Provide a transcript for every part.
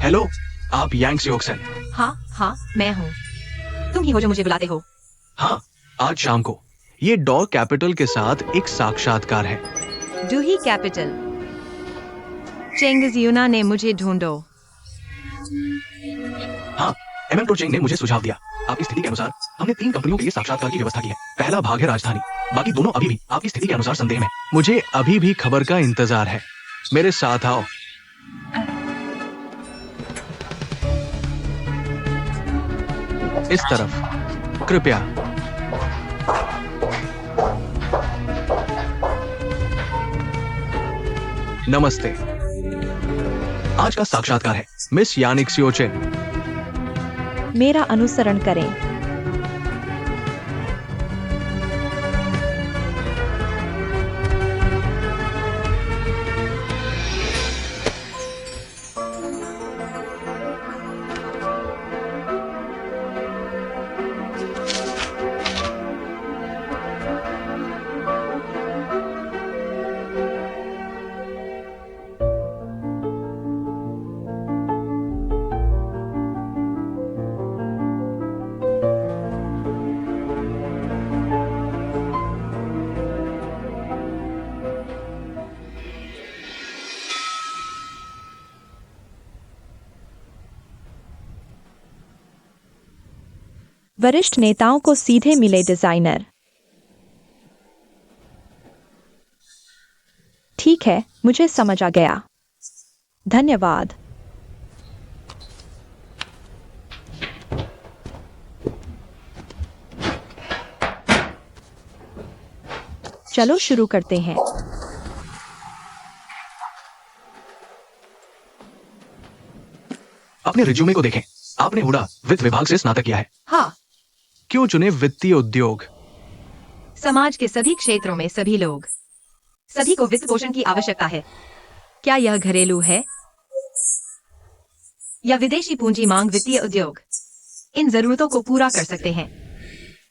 Hello, आप यांग सियोक्सन? हाँ हाँ, मैं हूँ। तुम ही हो जो मुझे बुलाते हो। हाँ, आज शाम को ये डॉ कैपिटल के साथ एक साक्षात्कार है। डूही कैपिटल। चेंगिज यूना ने मुझे ढूंढो। हाँ, एमएम टोचेंग ने मुझे सुझाव दिया। आपकी स्थिति के अनुसार हमने 3 कंपनियों के लिए साक्षात्कार की व्यवस्था की है। पहला भाग है राजधानी, बाकी दोनों अभी भी आपकी स्थिति के अनुसार संदेह में। मुझे अभी भी खबर का इंतजार है। मेरे साथ आओ। इस तरफ कृपया। नमस्ते। आज का साक्षात्कार है मिस यानिक सियोचेन। मेरा अनुसरण करें। वरिष्ठ नेताओं को सीधे मिले डिजाइनर। ठीक है, मुझे समझ आ गया। धन्यवाद। चलो शुरू करते हैं। अपने रिज्यूमे को देखें। आपने हुडा वित्त विभाग से स्नातक किया है। हाँ। क्यों चुने वित्तीय उद्योग? समाज के सभी क्षेत्रों में सभी लोग, सभी को वित्त पोषण की आवश्यकता है। क्या यह घरेलू है या विदेशी पूंजी मांग? वित्तीय उद्योग इन जरूरतों को पूरा कर सकते हैं।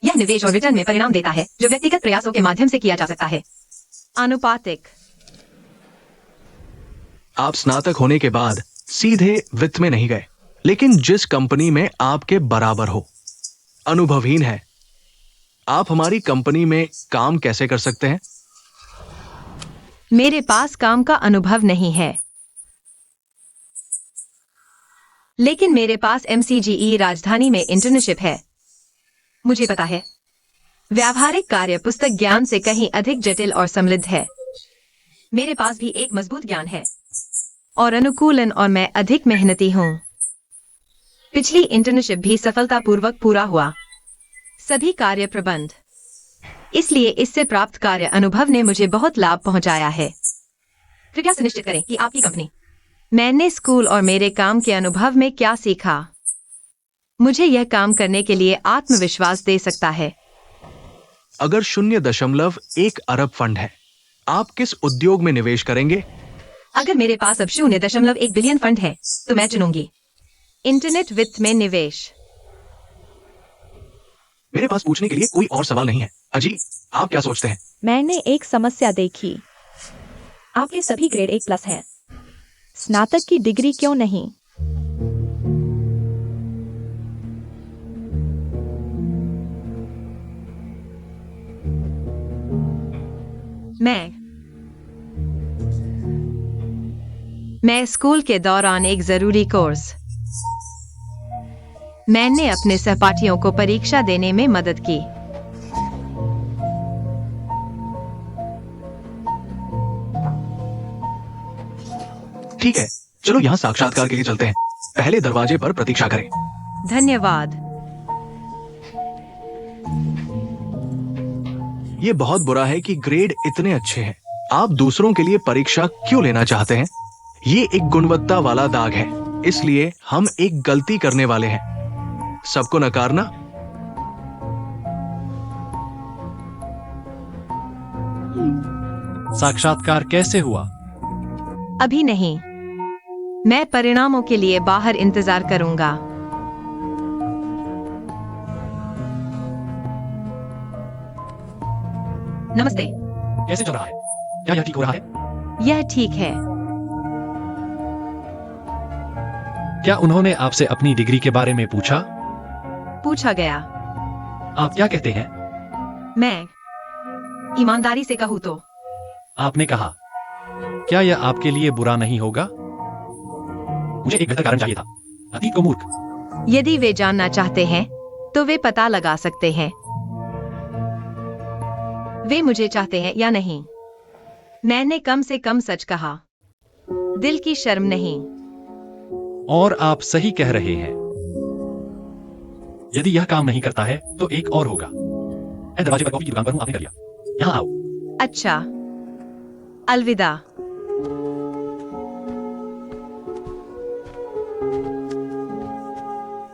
यह निवेश और रिटर्न में परिणाम देता है जो व्यक्तिगत प्रयासों के माध्यम से किया जा सकता है। आनुपातिक। आप स्नातक होने के बाद सीधे वित्त में नहीं गए, लेकिन जिस कंपनी में आपके बराबर हो, अनुभवहीन है। आप हमारी कंपनी में काम कैसे कर सकते हैं? मेरे पास काम का अनुभव नहीं है, लेकिन मेरे पास MCGE राजधानी में इंटर्नशिप है। मुझे पता है, व्यावहारिक कार्य पुस्तक ज्ञान से कहीं अधिक जटिल और समृद्ध है। मेरे पास भी एक मजबूत ज्ञान है और अनुकूलन, और मैं अधिक मेहनती हूँ। पिछली इंटर्नशिप भी सफलतापूर्वक पूरा हुआ। सभी कार्य प्रबंध। इसलिए इससे प्राप्त कार्य अनुभव ने मुझे बहुत लाभ पहुंचाया है। कृपया सुनिश्चित करें कि आपकी कंपनी। मैंने स्कूल और मेरे काम के अनुभव में क्या सीखा, मुझे यह काम करने के लिए आत्मविश्वास दे सकता है। अगर 0.1 अरब फंड है, आप किस उद्योग में निवेश करेंगे? अगर मेरे पास अब 0.1 बिलियन फंड है, तो मैं चुनूंगी इंटरनेट वित्त में निवेश। मेरे पास पूछने के लिए कोई और सवाल नहीं है। अजी, आप क्या सोचते हैं? मैंने एक समस्या देखी। आपके सभी ग्रेड 1+ हैं। स्नातक की डिग्री क्यों नहीं? मैं स्कूल के दौरान एक जरूरी कोर्स, मैंने अपने सहपाठियों को परीक्षा देने में मदद की। ठीक है, चलो यहाँ साक्षात्कार के लिए चलते हैं। पहले दरवाजे पर प्रतीक्षा करें। धन्यवाद। ये बहुत बुरा है कि ग्रेड इतने अच्छे हैं। आप दूसरों के लिए परीक्षा क्यों लेना चाहते हैं? ये एक गुणवत्ता वाला दाग है, इसलिए हम एक गलती करने वाले हैं। सबको नकारना। साक्षात्कार कैसे हुआ? अभी नहीं, मैं परिणामों के लिए बाहर इंतजार करूंगा। नमस्ते। कैसे चल रहा है? क्या यह ठीक हो रहा है? यह ठीक है। क्या उन्होंने आपसे अपनी डिग्री के बारे में पूछा? पूछा गया। आप क्या कहते हैं? मैं ईमानदारी से कहूँ तो आपने कहा। क्या यह आपके लिए बुरा नहीं होगा? मुझे एक बेहतर कारण चाहिए था। अतीत को मूर्ख। यदि वे जानना चाहते हैं तो वे पता लगा सकते हैं वे मुझे चाहते हैं या नहीं। मैंने कम से कम सच कहा, दिल की शर्म नहीं। और आप सही कह रहे हैं। यदि यह काम नहीं करता है तो एक और होगा। मैं दरवाजे पर कॉफी की दुकान पर हूं, आपने कर लिया। यहाँ आओ। अच्छा, अलविदा।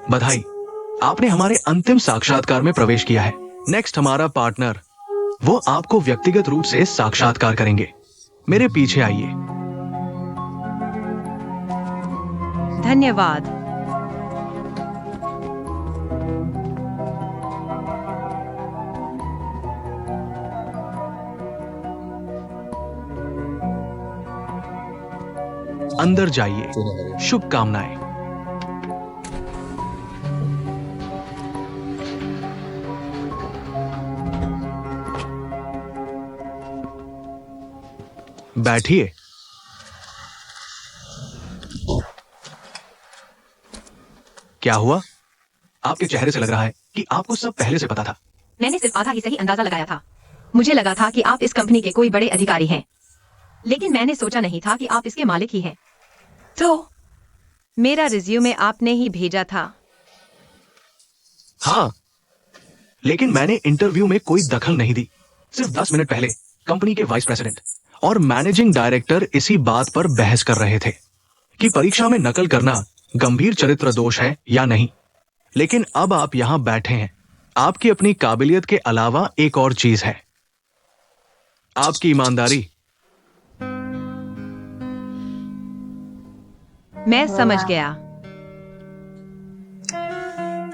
बधाई, आपने हमारे अंतिम साक्षात्कार में प्रवेश किया है। नेक्स्ट हमारा पार्टनर, वो आपको व्यक्तिगत रूप से साक्षात्कार करेंगे। मेरे पीछे आइए। धन्यवाद। अंदर जाइए। शुभकामनाएं। बैठिए। क्या हुआ? आपके चेहरे से लग रहा है कि आपको सब पहले से पता था। मैंने सिर्फ आधा ही सही अंदाजा लगाया था। मुझे लगा था कि आप इस कंपनी के कोई बड़े अधिकारी हैं, लेकिन मैंने सोचा नहीं था कि आप इसके मालिक ही हैं। तो मेरा रिज्यूमे आपने ही भेजा था। हाँ, लेकिन मैंने इंटरव्यू में कोई दखल नहीं दी। सिर्फ 10 मिनट पहले कंपनी के वाइस प्रेसिडेंट और मैनेजिंग डायरेक्टर इसी बात पर बहस कर रहे थे कि परीक्षा में नकल करना गंभीर चरित्र दोष है या नहीं। लेकिन अब आप यहां बैठे हैं। आपकी अपनी काबिलियत के अलावा एक और चीज है, आपकी ईमानदारी। मैं समझ गया।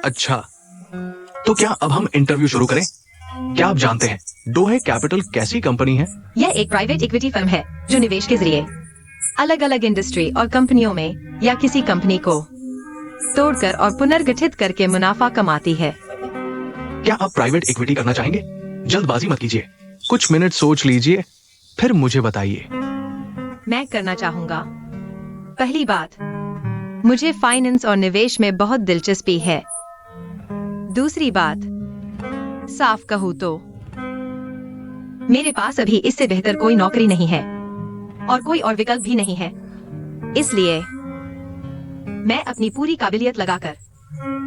अच्छा, तो क्या अब हम इंटरव्यू शुरू करें? क्या आप जानते हैं डोहे कैपिटल कैसी कंपनी है? यह एक प्राइवेट इक्विटी फर्म है जो निवेश के जरिए अलग अलग इंडस्ट्री और कंपनियों में या किसी कंपनी को तोड़कर और पुनर्गठित करके मुनाफा कमाती है। क्या आप प्राइवेट इक्विटी करना चाहेंगे? जल्दबाजी मत कीजिए, कुछ मिनट सोच लीजिए, फिर मुझे बताइए। मैं करना चाहूंगा। पहली बात, मुझे फाइनेंस और निवेश में बहुत दिलचस्पी है। दूसरी बात, साफ कहूँ तो मेरे पास अभी इससे बेहतर कोई नौकरी नहीं है और कोई और विकल्प भी नहीं है। इसलिए मैं अपनी पूरी काबिलियत लगाकर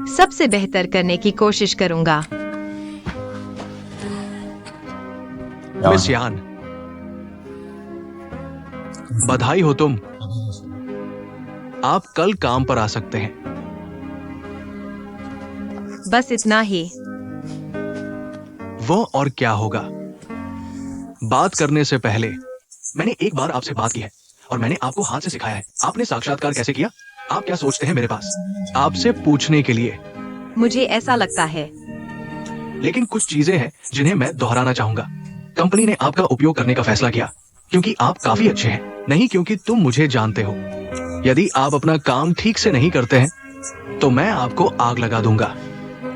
सबसे बेहतर करने की कोशिश करूंगा। मिस यान, बधाई हो तुम। आप कल काम पर आ सकते हैं। बस इतना ही। वो और क्या होगा? बात करने से पहले मैंने एक बार आपसे बात की है और मैंने आपको हाथ से सिखाया है। आपने साक्षात्कार कैसे किया? आप क्या सोचते हैं मेरे पास आपसे पूछने के लिए? मुझे ऐसा लगता है। लेकिन कुछ चीजें हैं जिन्हें मैं दोहराना चाहूंगा। कंपनी ने आपका उपयोग करने का फैसला किया क्योंकि आप काफी अच्छे हैं, नहीं क्योंकि तुम मुझे जानते हो। यदि आप अपना काम ठीक से नहीं करते हैं तो मैं आपको आग लगा दूंगा।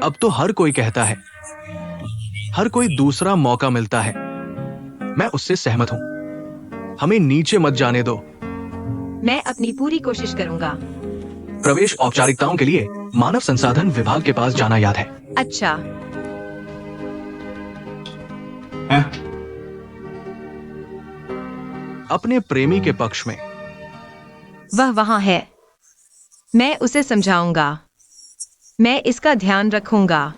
अब तो हर कोई कहता है, हर कोई दूसरा मौका मिलता है। मैं उससे सहमत हूं। हमें नीचे मत जाने दो। मैं अपनी पूरी कोशिश करूंगा। प्रवेश औपचारिकताओं के लिए मानव संसाधन विभाग के पास जाना याद है। अच्छा, अपने प्रेमी के पक्ष में। वह वहां है। मैं उसे समझाऊंगा। मैं इसका ध्यान रखूंगा।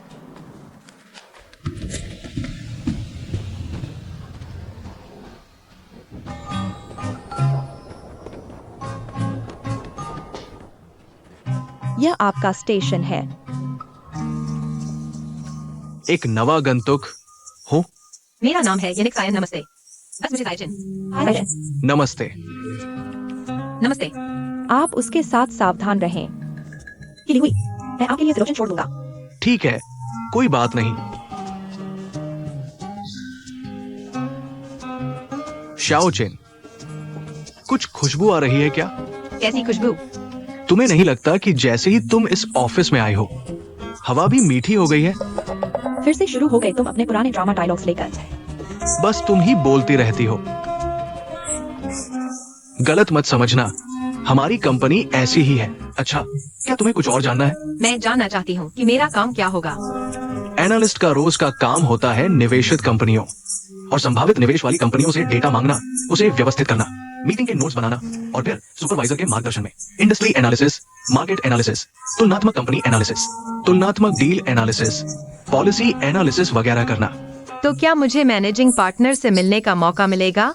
यह आपका स्टेशन है। एक नवा गंतुक हूँ। मेरा नाम है यनिक सायन। नमस्ते। बस मुझे साइचिन। नमस्ते। नमस्ते। आप उसके साथ सावधान रहें। हुई, मैं आपके लिए लोशन छोड़ दूंगा। ठीक है, कोई बात नहीं। शाओचिन, कुछ खुशबू आ रही है क्या? कैसी खुशबू? तुम्हें नहीं लगता कि जैसे ही तुम इस ऑफिस में आए हो, हवा भी मीठी हो गई है? फिर से शुरू हो गए तुम अपने पुराने ड्रामा डायलॉग्स लेकर। बस तुम ही बोलती रहती हो। गलत मत समझना, हमारी कंपनी ऐसी ही है। अच्छा, क्या तुम्हें कुछ और जानना है? मैं जानना चाहती हूँ कि मेरा काम क्या होगा। एनालिस्ट का रोज का काम होता है निवेशित कंपनियों और संभावित निवेश वाली कंपनियों से डेटा मांगना, उसे व्यवस्थित करना, मीटिंग के नोट्स बनाना और फिर सुपरवाइजर के मार्गदर्शन में इंडस्ट्री एनालिसिस, मार्केट एनालिसिस, तुलनात्मक कंपनी एनालिसिस, तुलनात्मक डील एनालिसिस, पॉलिसी एनालिसिस वगैरह करना। तो क्या मुझे मैनेजिंग पार्टनर से मिलने का मौका मिलेगा?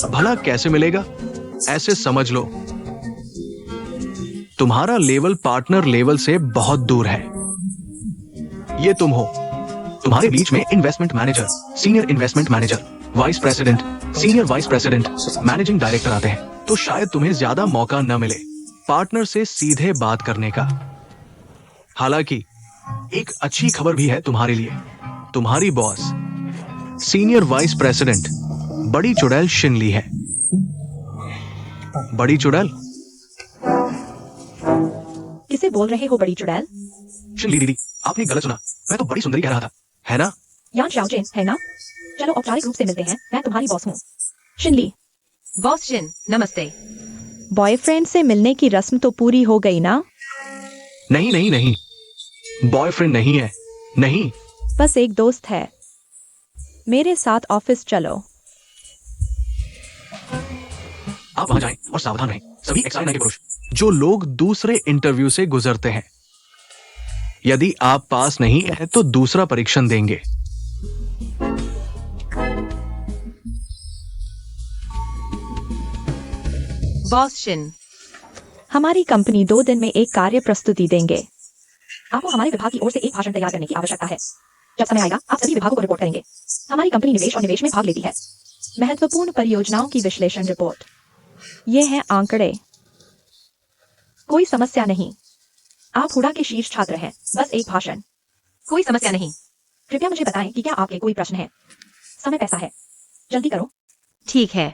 भला कैसे मिलेगा? ऐसे समझ लो, तुम्हारा लेवल पार्टनर लेवल से बहुत दूर है। ये तुम हो। तुम्हारे बीच में investment manager, senior investment manager, vice president, senior vice president, managing director आते हैं। तो शायद तुम्हें ज्यादा मौका न मिले पार्टनर से सीधे बात करने का। हालांकि एक अच्छी खबर भी है तुम्हारे लिए। तुम्हारी बॉस, सीनियर वाइस प्रेसिडेंट बड़ी चुड़ैल शिनली है। बड़ी चुड़ैल? किसे बोल रहे हो बड़ी चुड़ैल? शिनली दीदी, आपने गलत सुना। मैं तो बड़ी सुंदरी कह रहा था, है ना? यान शाओजेन है ना? चलो औपचारिक रूप से मिलते हैं, मैं तुम्हारी बॉस हूँ। शिनली। बॉस शिन, नमस्ते। बॉयफ्रेंड से मिलने की रस्म तो पूरी हो गई ना? नहीं नहीं नहीं, बॉयफ्रेंड नहीं है, नहीं। बस एक दोस्त है। मेरे साथ ऑफिस चलो। आप वहां जाएं और सावधान रहें, सभी XI9 के पुरुष जो लोग दूसरे इंटरव्यू से गुजरते हैं, यदि आप पास नहीं है तो दूसरा परीक्षण देंगे। बॉस शिन, हमारी कंपनी 2 दिन में एक कार्य प्रस्तुति देंगे। आपको हमारे विभाग की ओर से एक भाषण तैयार करने की आवश्यकता है। जब समय आएगा आप सभी विभागों को रिपोर्ट करेंगे। हमारी कंपनी निवेश और निवेश में भाग लेती है। महत्वपूर्ण परियोजनाओं की विश्लेषण रिपोर्ट। ये हैं आंकड़े। कोई समस्या नहीं। आप हुडा के शीर्ष छात्र हैं। बस एक भाषण। कोई समस्या नहीं। कृपया मुझे बताएं कि क्या आपके कोई प्रश्न है। समय पैसा है, जल्दी करो। ठीक है।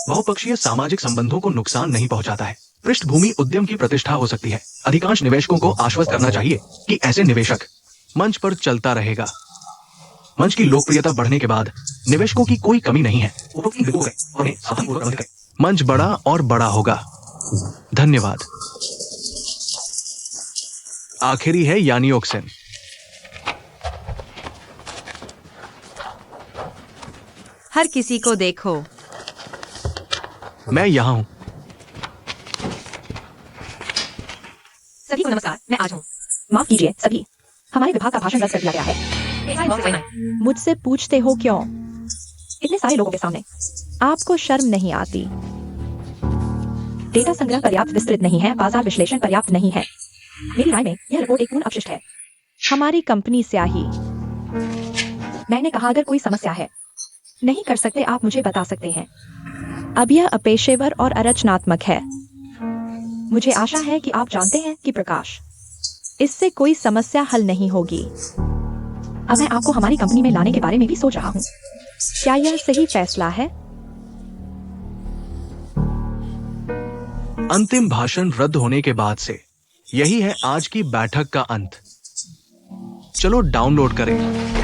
बहुपक्षीय सामाजिक संबंधों को नुकसान नहीं पहुंचाता है। पृष्ठभूमि उद्यम की प्रतिष्ठा हो सकती है। अधिकांश निवेशकों को आश्वस्त करना चाहिए कि ऐसे निवेशक मंच पर चलता रहेगा। मंच की लोकप्रियता बढ़ने के बाद निवेशकों की कोई कमी नहीं है। मंच बड़ा और बड़ा होगा। धन्यवाद। आखिरी है यानियोक्सेन। हर किसी को देखो। मैं यहाँ हूँ। सभी को नमस्कार, मैं आज हूँ। माफ कीजिए सभी, हमारे विभाग का भाषण रद्द कर दिया गया है। मुझसे पूछते हो क्यों? इतने सारे लोगों के सामने आपको शर्म नहीं आती? डेटा संग्रह पर्याप्त विस्तृत नहीं है, बाजार विश्लेषण पर्याप्त नहीं है। मेरी राय में यह रिपोर्ट एक पूर्ण अपशिष्ट है। हमारी कंपनी स्याही। मैंने कहा अगर कोई समस्या है, नहीं कर सकते आप मुझे बता सकते हैं। अब यह अपेशेवर और अरचनात्मक है। मुझे आशा है कि आप जानते हैं कि प्रकाश, इससे कोई समस्या हल नहीं होगी। अब मैं आपको हमारी कंपनी में लाने के बारे में भी सोच रहा हूँ। क्या यह सही फैसला है? अंतिम भाषण रद्द होने के बाद से यही है आज की बैठक का अंत। चलो डाउनलोड करें।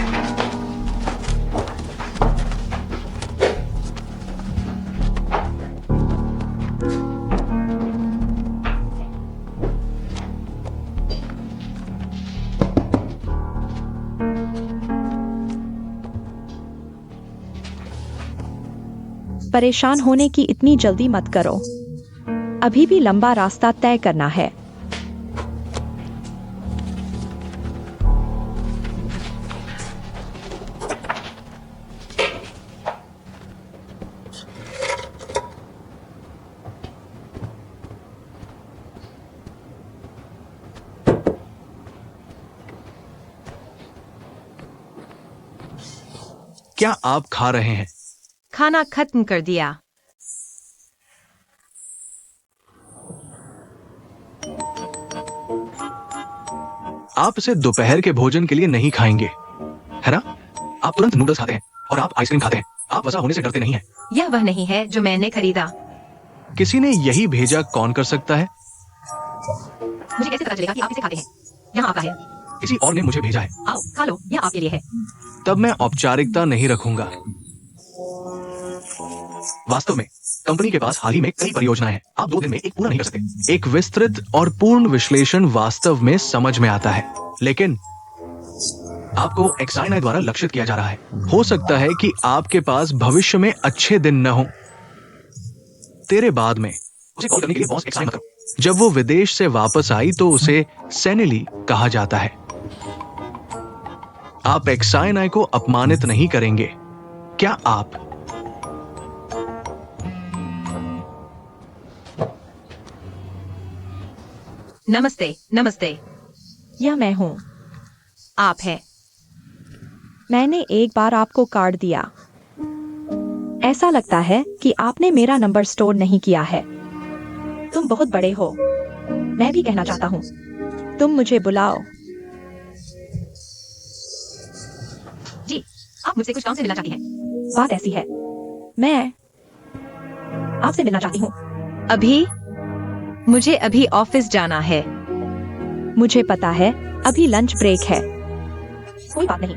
परेशान होने की इतनी जल्दी मत करो। अभी भी लंबा रास्ता तय करना है। क्या आप खा रहे हैं? खाना खत्म कर दिया। आप इसे दोपहर के भोजन के लिए नहीं खाएंगे, है ना? आप तुरंत नूडल्स खाते हैं और आप आइसक्रीम खाते हैं। आप वजह होने से डरते नहीं हैं। यह वह नहीं है जो मैंने खरीदा। किसी ने यही भेजा, कौन कर सकता है? मुझे कैसे पता चलेगा कि आप इसे खाते हैं? यहाँ आपका है। किसी और ने मुझे भेजा है। आओ खा लो, यह आपके लिए है। तब मैं औपचारिकता नहीं रखूंगा। वास्तव में कंपनी के पास हाल ही में कई परियोजनाएं हैं। आप 2 दिन में एक पूरा नहीं कर सकते। एक विस्तृत और पूर्ण विश्लेषण वास्तव में समझ में आता है, लेकिन आपको एक्साइनाई द्वारा लक्षित किया जा रहा है। हो सकता है कि आपके पास भविष्य में अच्छे दिन न हो। तेरे बाद में उसे कॉल करने के लिए बॉस एक्साइन मत करो। जब वो विदेश से वापस आई तो उसे सेनेली कहा जाता है। आप एक्साइनाई को अपमानित नहीं करेंगे, क्या आप? नमस्ते। नमस्ते। यह मैं हूँ। आप है। मैंने एक बार आपको कार्ड दिया। ऐसा लगता है कि आपने मेरा नंबर स्टोर नहीं किया है। तुम बहुत बड़े हो। मैं भी कहना चाहता हूँ। तुम मुझे बुलाओ। जी, आप मुझसे कुछ काम से मिलना चाहती हैं। बात ऐसी है, मैं आपसे मिलना चाहती हूँ। अभी? मुझे अभी ऑफिस जाना है। मुझे पता है, अभी लंच ब्रेक है। कोई बात नहीं,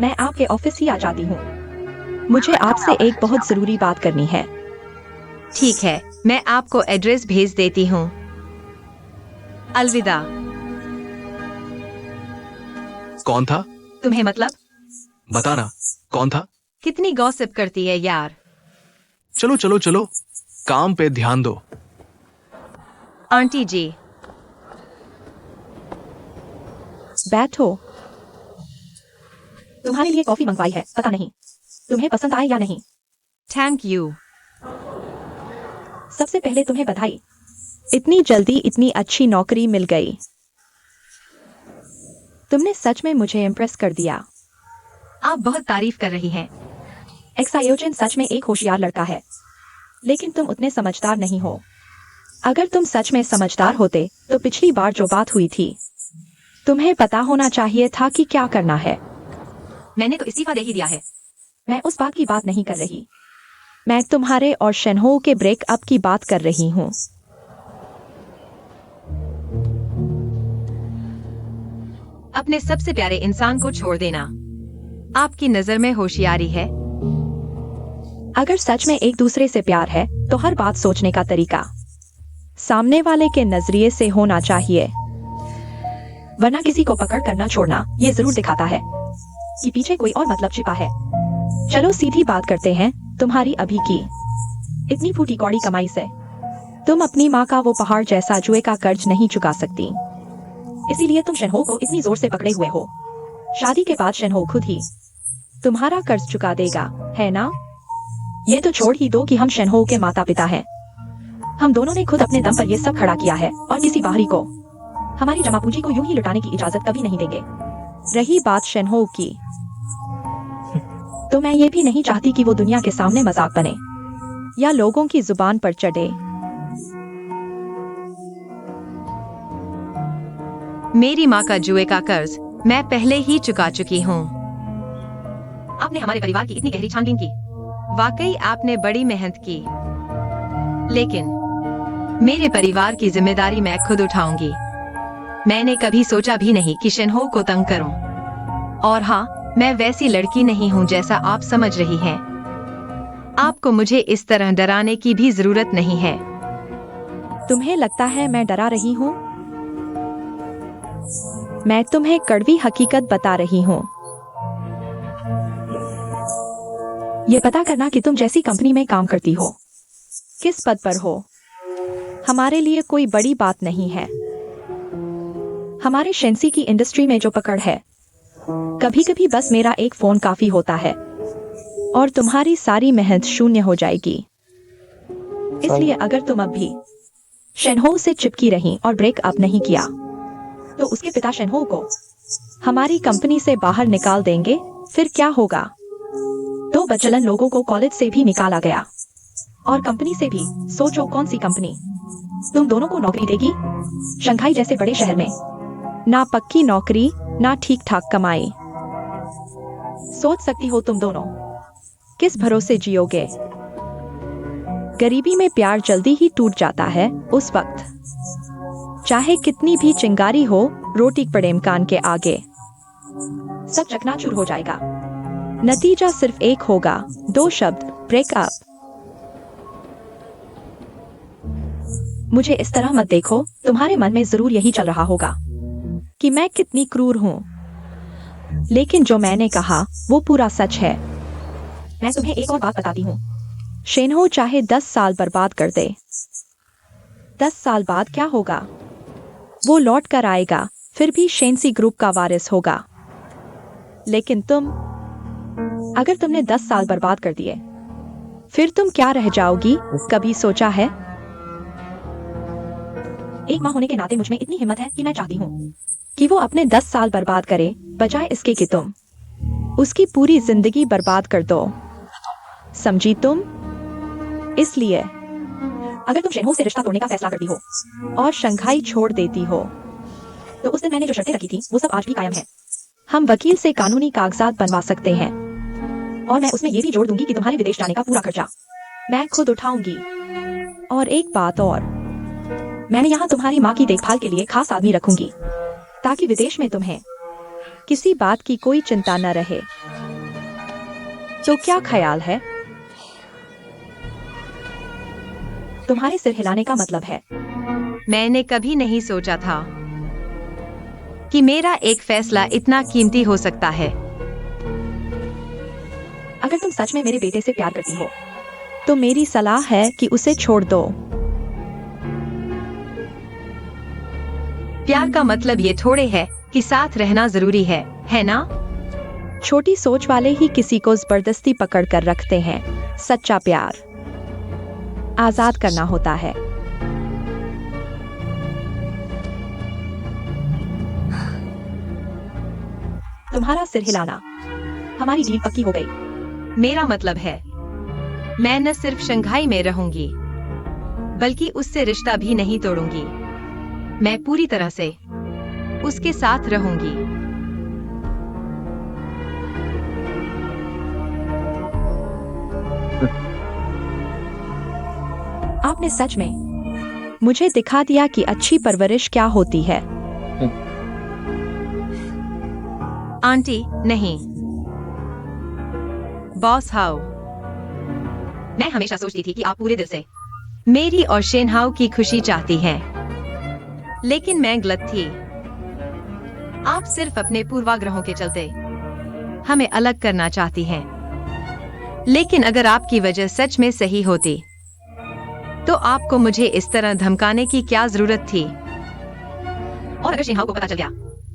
मैं आपके ऑफिस ही आ जाती हूँ। मुझे आपसे एक बहुत जरूरी बात करनी है। ठीक है, मैं आपको एड्रेस भेज देती हूँ। अलविदा। कौन था? तुम्हें मतलब? बताना, कौन था? कितनी गॉसिप करती है यार। चलो चलो चलो, काम पे ध्यान दो। आंटी जी। बैठो। तुम्हारे लिए कॉफी मंगवाई है, पता नहीं तुम्हें पसंद आए या नहीं। Thank you. सबसे पहले तुम्हें बधाई, इतनी जल्दी इतनी अच्छी नौकरी मिल गई। तुमने सच में मुझे इम्प्रेस कर दिया। आप बहुत तारीफ कर रही हैं। एक्सायोजन सच में एक होशियार लड़का है, लेकिन तुम उतने समझदार नहीं हो। अगर तुम सच में समझदार होते तो पिछली बार जो बात हुई थी, तुम्हें पता होना चाहिए था कि क्या करना है। मैंने तो इस्तीफा दे ही दिया है। मैं उस बात की बात नहीं कर रही। मैं तुम्हारे और शेनहो के ब्रेकअप की बात कर रही हूँ। अपने सबसे प्यारे इंसान को छोड़ देना आपकी नजर में होशियारी है? अगर सच में एक दूसरे से प्यार है तो हर बात सोचने का तरीका सामने वाले के नजरिए से होना चाहिए, वरना किसी को पकड़ कर न छोड़ना ये जरूर दिखाता है कि पीछे कोई और मतलब छिपा है। चलो सीधी बात करते हैं तुम्हारी अभी की इतनी फूटी कौड़ी कमाई से तुम अपनी माँ का वो पहाड़ जैसा जुए का कर्ज नहीं चुका सकती, इसीलिए तुम शेनहो को इतनी जोर से पकड़े हुए हो। शादी के बाद शेनहो खुद ही तुम्हारा कर्ज चुका देगा, है ना? ये तो छोड़ ही दो कि हम शेनहो के माता पिता हैं। हम दोनों ने खुद अपने दम पर ये सब खड़ा किया है और किसी बाहरी को हमारी जमा पूंजी को यूं ही लुटाने की इजाजत कभी नहीं देंगे। रही बात शेनहो की, तो मैं ये भी नहीं चाहती कि वो दुनिया के सामने मजाक बने या लोगों की जुबान पर चढ़े। मेरी माँ का जुए का कर्ज मैं पहले ही चुका चुकी हूँ। आपने हमारे परिवार की इतनी गहरी छानबीन की। वाकई आपने बड़ी मेहनत की, लेकिन मेरे परिवार की जिम्मेदारी मैं खुद उठाऊंगी। मैंने कभी सोचा भी नहीं कि शेनहो को तंग करूं। और हाँ, मैं वैसी लड़की नहीं हूँ जैसा आप समझ रही हैं। आपको मुझे इस तरह डराने की भी जरूरत नहीं है। तुम्हें लगता है मैं डरा रही हूँ? मैं तुम्हें कड़वी हकीकत बता रही हूँ। ये पता करना कि तुम जैसी कंपनी में काम करती हो, किस पद पर हो, हमारे लिए कोई बड़ी बात नहीं है। हमारे शेंसी की इंडस्ट्री में जो पकड़ है, कभी कभी बस मेरा एक फोन काफी होता है और तुम्हारी सारी मेहनत शून्य हो जाएगी। इसलिए अगर तुम अब भी शेनहो से चिपकी रही और ब्रेकअप नहीं किया, तो उसके पिता शेनहो को हमारी कंपनी से बाहर निकाल देंगे। फिर क्या होगा? 2 बचलन लोगों को कॉलेज से भी निकाला गया और कंपनी से भी। सोचो कौन सी कंपनी तुम दोनों को नौकरी देगी? शंघाई जैसे बड़े शहर में ना पक्की नौकरी ना ठीक ठाक कमाई। सोच सकती हो तुम दोनों किस भरोसे जियोगे? गरीबी में प्यार जल्दी ही टूट जाता है उस वक्त। चाहे कितनी भी चिंगारी हो, रोटी पड़ेम कान के आगे, सब चकनाचूर हो जाएगा। नतीजा सिर्फ एक होगा, 2 शब्द, ब्रेकअप। मुझे इस तरह मत देखो, तुम्हारे मन में जरूर यही चल रहा होगा कि मैं कितनी क्रूर हूं। लेकिन जो मैंने कहा वो पूरा सच है। मैं तुम्हें एक और बात बताती हूँ। शेनहो चाहे 10 साल बर्बाद कर दे, 10 साल बाद क्या होगा? वो लौट कर आएगा, फिर भी शेनसी ग्रुप का वारिस होगा। लेकिन तुम, अगर तुमने 10 साल बर्बाद कर दिए, फिर तुम क्या रह जाओगी? कभी सोचा है? एक माँ होने के नाते मुझ में इतनी हिम्मत है कि मैं चाहती हूँ कि वो अपने 10 साल बर्बाद करे, बजाय इसके कि तुम उसकी पूरी जिंदगी बर्बाद कर दो। समझी तुम? इसलिए अगर तुम शेनहो से रिश्ता तोड़ने का फैसला करती हो और शंघाई छोड़ देती हो, तो उस दिन मैंने जो शर्तें रखी थी वो सब आज भी कायम है। हम वकील से कानूनी कागजात बनवा सकते हैं, और मैं उसमें ये भी जोड़ दूंगी कि तुम्हारे विदेश जाने का पूरा खर्चा मैं खुद उठाऊंगी। और एक बात और, मैंने यहाँ तुम्हारी माँ की देखभाल के लिए खास आदमी रखूंगी, ताकि विदेश में तुम्हें किसी बात की कोई चिंता न रहे। तो क्या ख्याल है? तुम्हारे सिर हिलाने का मतलब है? मैंने कभी नहीं सोचा था कि मेरा एक फैसला इतना कीमती हो सकता है। अगर तुम सच में मेरे बेटे से प्यार करती हो, तो मेरी सलाह है कि उसे छोड़ दो। प्यार का मतलब ये थोड़े है कि साथ रहना जरूरी है ना? छोटी सोच वाले ही किसी को जबरदस्ती पकड़ कर रखते हैं। सच्चा प्यार आजाद करना होता है। तुम्हारा सिर हिलाना, हमारी डील पक्की हो गई। मेरा मतलब है, मैं न सिर्फ शंघाई में रहूंगी, बल्कि उससे रिश्ता भी नहीं तोड़ूंगी। मैं पूरी तरह से उसके साथ रहूंगी। आपने सच में मुझे दिखा दिया कि अच्छी परवरिश क्या होती है। आंटी नहीं, बॉस हाउ। मैं हमेशा सोचती थी कि आप पूरे दिल से मेरी और शेनहाउ की खुशी चाहती हैं, लेकिन मैं गलत थी। आप सिर्फ अपने पूर्वाग्रहों के चलते हमें अलग करना चाहती हैं। लेकिन अगर आपकी वजह सच में सही होती, तो आपको मुझे इस तरह धमकाने की क्या जरूरत थी? और अगर शेनहाउ को पता चल गया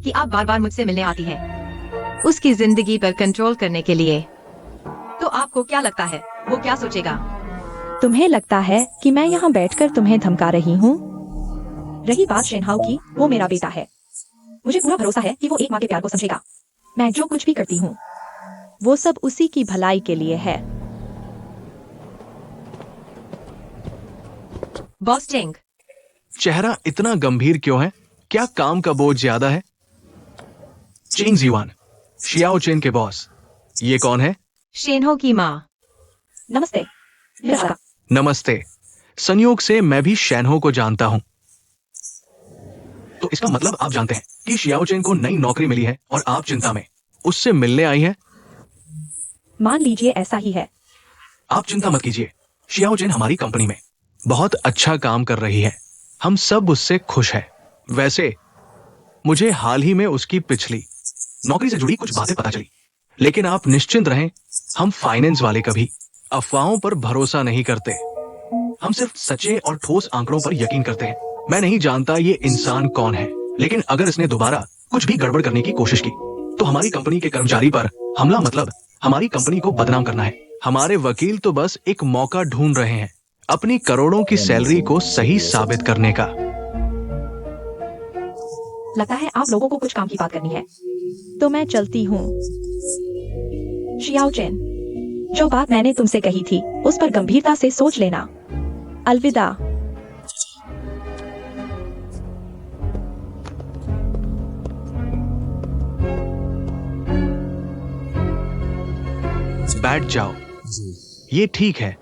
कि आप बार बार मुझसे मिलने आती हैं, उसकी जिंदगी पर कंट्रोल करने के लिए, तो आपको क्या लगता है वो क्या सोचेगा? तुम्हें लगता है कि मैं यहाँ बैठकर तुम्हें धमका रही हूँ? रही बात शेनहाउ की, वो मेरा बेटा है। मुझे पूरा भरोसा है कि वो एक माँ के प्यार को समझेगा। मैं जो कुछ भी करती हूँ, वो सब उसी की भलाई के लिए है। बॉस टेंग, चेहरा इतना गंभीर क्यों है? क्या काम का बोझ ज्यादा है? चेंग जीवान, शियाओ चेन के बॉस, ये कौन है? शेनहो की माँ। नमस्ते। मेरा नमस्ते। संयोग से मैं भी शेनहो को जानता हूँ। तो इसका मतलब आप जानते हैं कि शियाओ चेन को नई नौकरी मिली है और आप चिंता में उससे मिलने आई हैं? मान लीजिए ऐसा ही है। आप चिंता मत कीजिए, शियाओ चेन हमारी कंपनी में बहुत अच्छा काम कर रही है। हम सब उससे खुश हैं। वैसे मुझे हाल ही में उसकी पिछली नौकरी से जुड़ी कुछ बातें पता चली, लेकिन आप निश्चिंत रहें, हम फाइनेंस वाले कभी अफवाहों पर भरोसा नहीं करते। हम सिर्फ सच्चे और ठोस आंकड़ों पर यकीन करते हैं। मैं नहीं जानता ये इंसान कौन है, लेकिन अगर इसने दोबारा कुछ भी गड़बड़ करने की कोशिश की, तो हमारी कंपनी के कर्मचारी पर हमला मतलब हमारी कंपनी को बदनाम करना है। हमारे वकील तो बस एक मौका ढूंढ रहे हैं अपनी करोड़ों की सैलरी को सही साबित करने का। लगता है आप लोगों को कुछ काम की बात करनी है, तो मैं चलती हूँ। शियाओ चेन, जो बात मैंने तुमसे कही थी उस पर गंभीरता से सोच लेना। अलविदा। बैठ जाओ। ये ठीक है।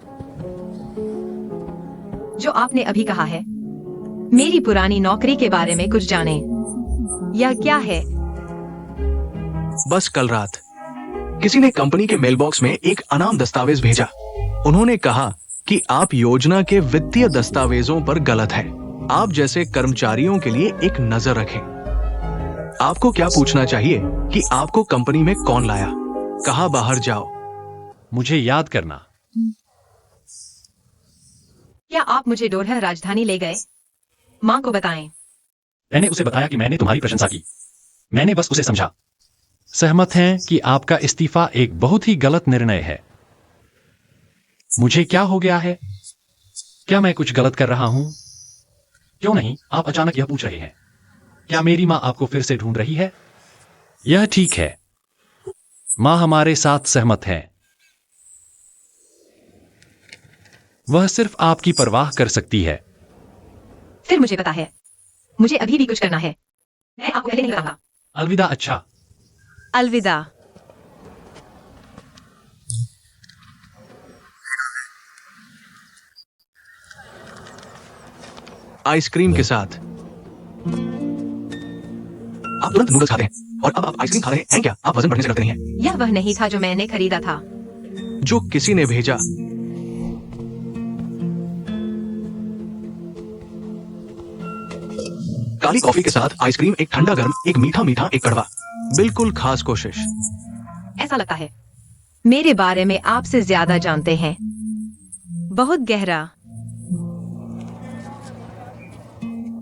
जो आपने अभी कहा है, मेरी पुरानी नौकरी के बारे में कुछ जाने। यह क्या है? बस कल रात किसी ने कंपनी के मेलबॉक्स में एक अनाम दस्तावेज भेजा। उन्होंने कहा कि आप योजना के वित्तीय दस्तावेजों पर गलत है। आप जैसे कर्मचारियों के लिए एक नजर रखें। आपको क्या पूछना चाहिए कि आपको कंपनी में कौन लाया, कहा बाहर जाओ। मुझे याद करना। क्या आप मुझे डोरहर राजधानी ले गए? माँ को बताएं। मैंने उसे बताया कि मैंने तुम्हारी प्रशंसा की। मैंने बस उसे समझा। सहमत हैं कि आपका इस्तीफा एक बहुत ही गलत निर्णय है। मुझे क्या हो गया है? क्या मैं कुछ गलत कर रहा हूं? क्यों नहीं, आप अचानक यह पूछ रहे हैं। क्या मेरी मां आपको फिर से ढूंढ रही है? यह ठीक है। मां हमारे साथ सहमत है। वह सिर्फ आपकी परवाह कर सकती है। फिर मुझे पता है, मुझे अभी भी कुछ करना है। मैं आपको पहले नहीं बताऊंगा। अलविदा। अच्छा, अलविदा। आइसक्रीम के साथ। आप तुरंत नूडल्स खाते हैं और अब आप आइसक्रीम खा रहे हैं क्या? आप वजन बढ़ने से डरते नहीं हैं? यह वह नहीं था जो मैंने खरीदा था। जो किसी ने भेजा। काली कॉफी के साथ आइसक्रीम, एक ठंडा गर्म, एक मीठा मीठा, एक कड़वा। बिल्कुल खास कोशिश। ऐसा लगता है मेरे बारे में आपसे ज्यादा जानते हैं। बहुत गहरा।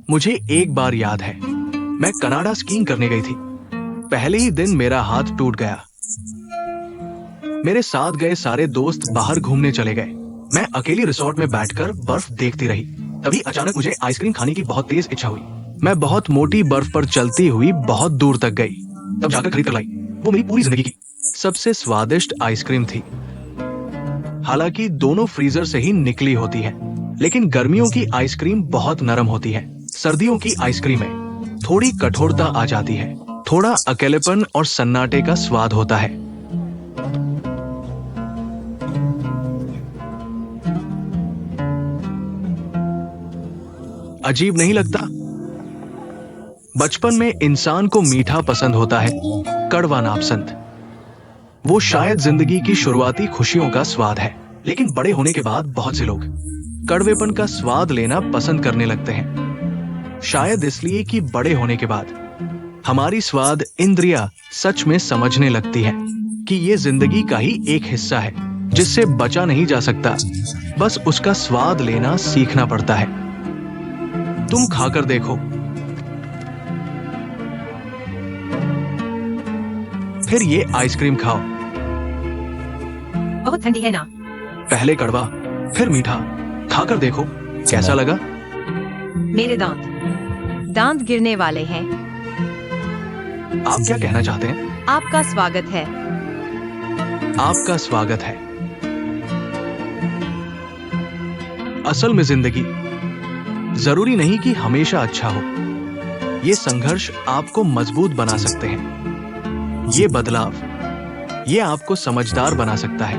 मुझे एक बार याद है, मैं कनाडा स्कीइंग करने गई थी। पहले ही दिन मेरा हाथ टूट गया। मेरे साथ गए सारे दोस्त बाहर घूमने चले गए। मैं अकेली रिसोर्ट में बैठकर बर्फ देखती रही। तभी अचानक मुझे आइसक्रीम खाने की बहुत तेज इच्छा हुई। मैं बहुत मोटी बर्फ पर चलती हुई बहुत दूर तक गई, तब जाकर खरीद कर लाई। वो मेरी पूरी जिंदगी की सबसे स्वादिष्ट आइसक्रीम थी। हालांकि दोनों फ्रीजर से ही निकली होती है, लेकिन गर्मियों की आइसक्रीम बहुत नरम होती है। सर्दियों की आइसक्रीम में थोड़ी कठोरता आ जाती है, थोड़ा अकेलेपन और सन्नाटे का स्वाद होता है। अजीब नहीं लगता? बचपन में इंसान को मीठा पसंद होता है, कड़वा नापसंद। वो शायद जिंदगी की शुरुआती खुशियों का स्वाद है, लेकिन बड़े होने के बाद बहुत से लोग कड़वेपन का स्वाद लेना पसंद करने लगते हैं। शायद इसलिए कि बड़े होने के बाद हमारी स्वाद इंद्रिया सच में समझने लगती है कि ये जिंदगी का ही एक हिस्सा है जिससे बचा नहीं जा सकता। बस उसका स्वाद लेना सीखना पड़ता है। तुम खाकर देखो, फिर ये आइसक्रीम खाओ। बहुत ठंडी है ना? पहले कड़वा, फिर मीठा। खाकर देखो कैसा लगा। मेरे दांत गिरने वाले हैं। आप क्या कहना चाहते हैं? आपका स्वागत है। आपका स्वागत है। असल में जिंदगी जरूरी नहीं कि हमेशा अच्छा हो। ये संघर्ष आपको मजबूत बना सकते हैं। ये बदलाव, ये आपको समझदार बना सकता है।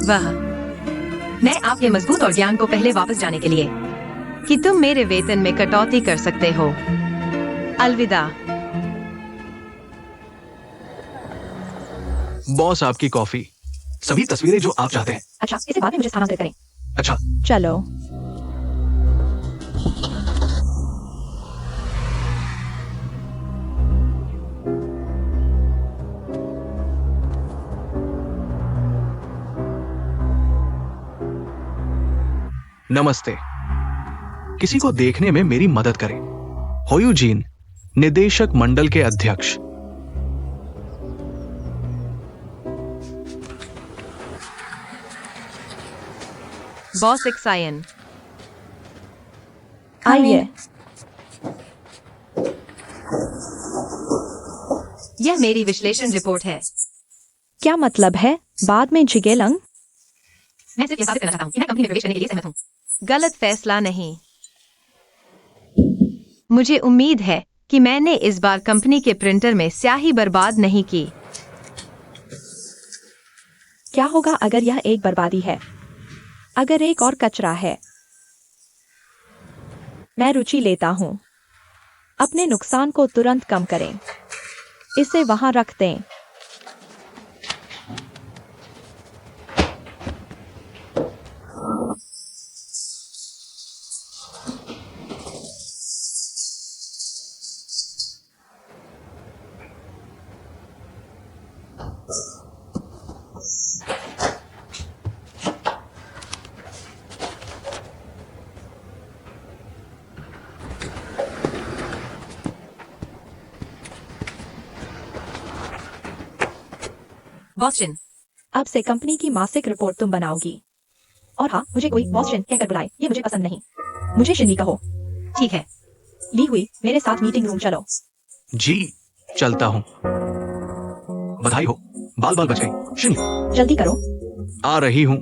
वाह, मैं आपके मजबूत और ज्ञान को पहले वापस जाने के लिए कि तुम मेरे वेतन में कटौती कर सकते हो। अलविदा। बॉस, आपकी कॉफी। सभी तस्वीरें जो आप चाहते हैं। अच्छा, इसे बाद में मुझे स्थानांतरित करें। अच्छा, चलो। नमस्ते। किसी को देखने में मेरी मदद करें। होयू जीन, निदेशक मंडल के अध्यक्ष। बॉस एक्सायन। आइए। यह मेरी विश्लेषण रिपोर्ट है। क्या मतलब है? बाद में जिगेलंग? मैं सिर्फ यह साबित करना चाहता हूं कि मैं कंपनी में प्रवेश करने के लिए सहमत हूं। गलत फैसला नहीं। मुझे उम्मीद है कि मैंने इस बार कंपनी के प्रिंटर में स्याही बर्बाद नहीं की। क्या होगा अगर यह एक बर्बादी है? अगर एक और कचरा है? मैं रुचि लेता हूँ। अपने नुकसान को तुरंत कम करें। इसे वहां रख दें। बॉस्टन। अब से कंपनी की मासिक रिपोर्ट तुम बनाओगी। और हाँ, मुझे कोई बॉस्टन कहकर बुलाए, ये मुझे पसंद नहीं। मुझे शिन्नी कहो। ठीक है। ली हुई, मेरे साथ मीटिंग रूम चलो। जी, चलता हूँ। बधाई हो, बाल बाल बच गई। शिन्नी, जल्दी करो। आ रही हूँ।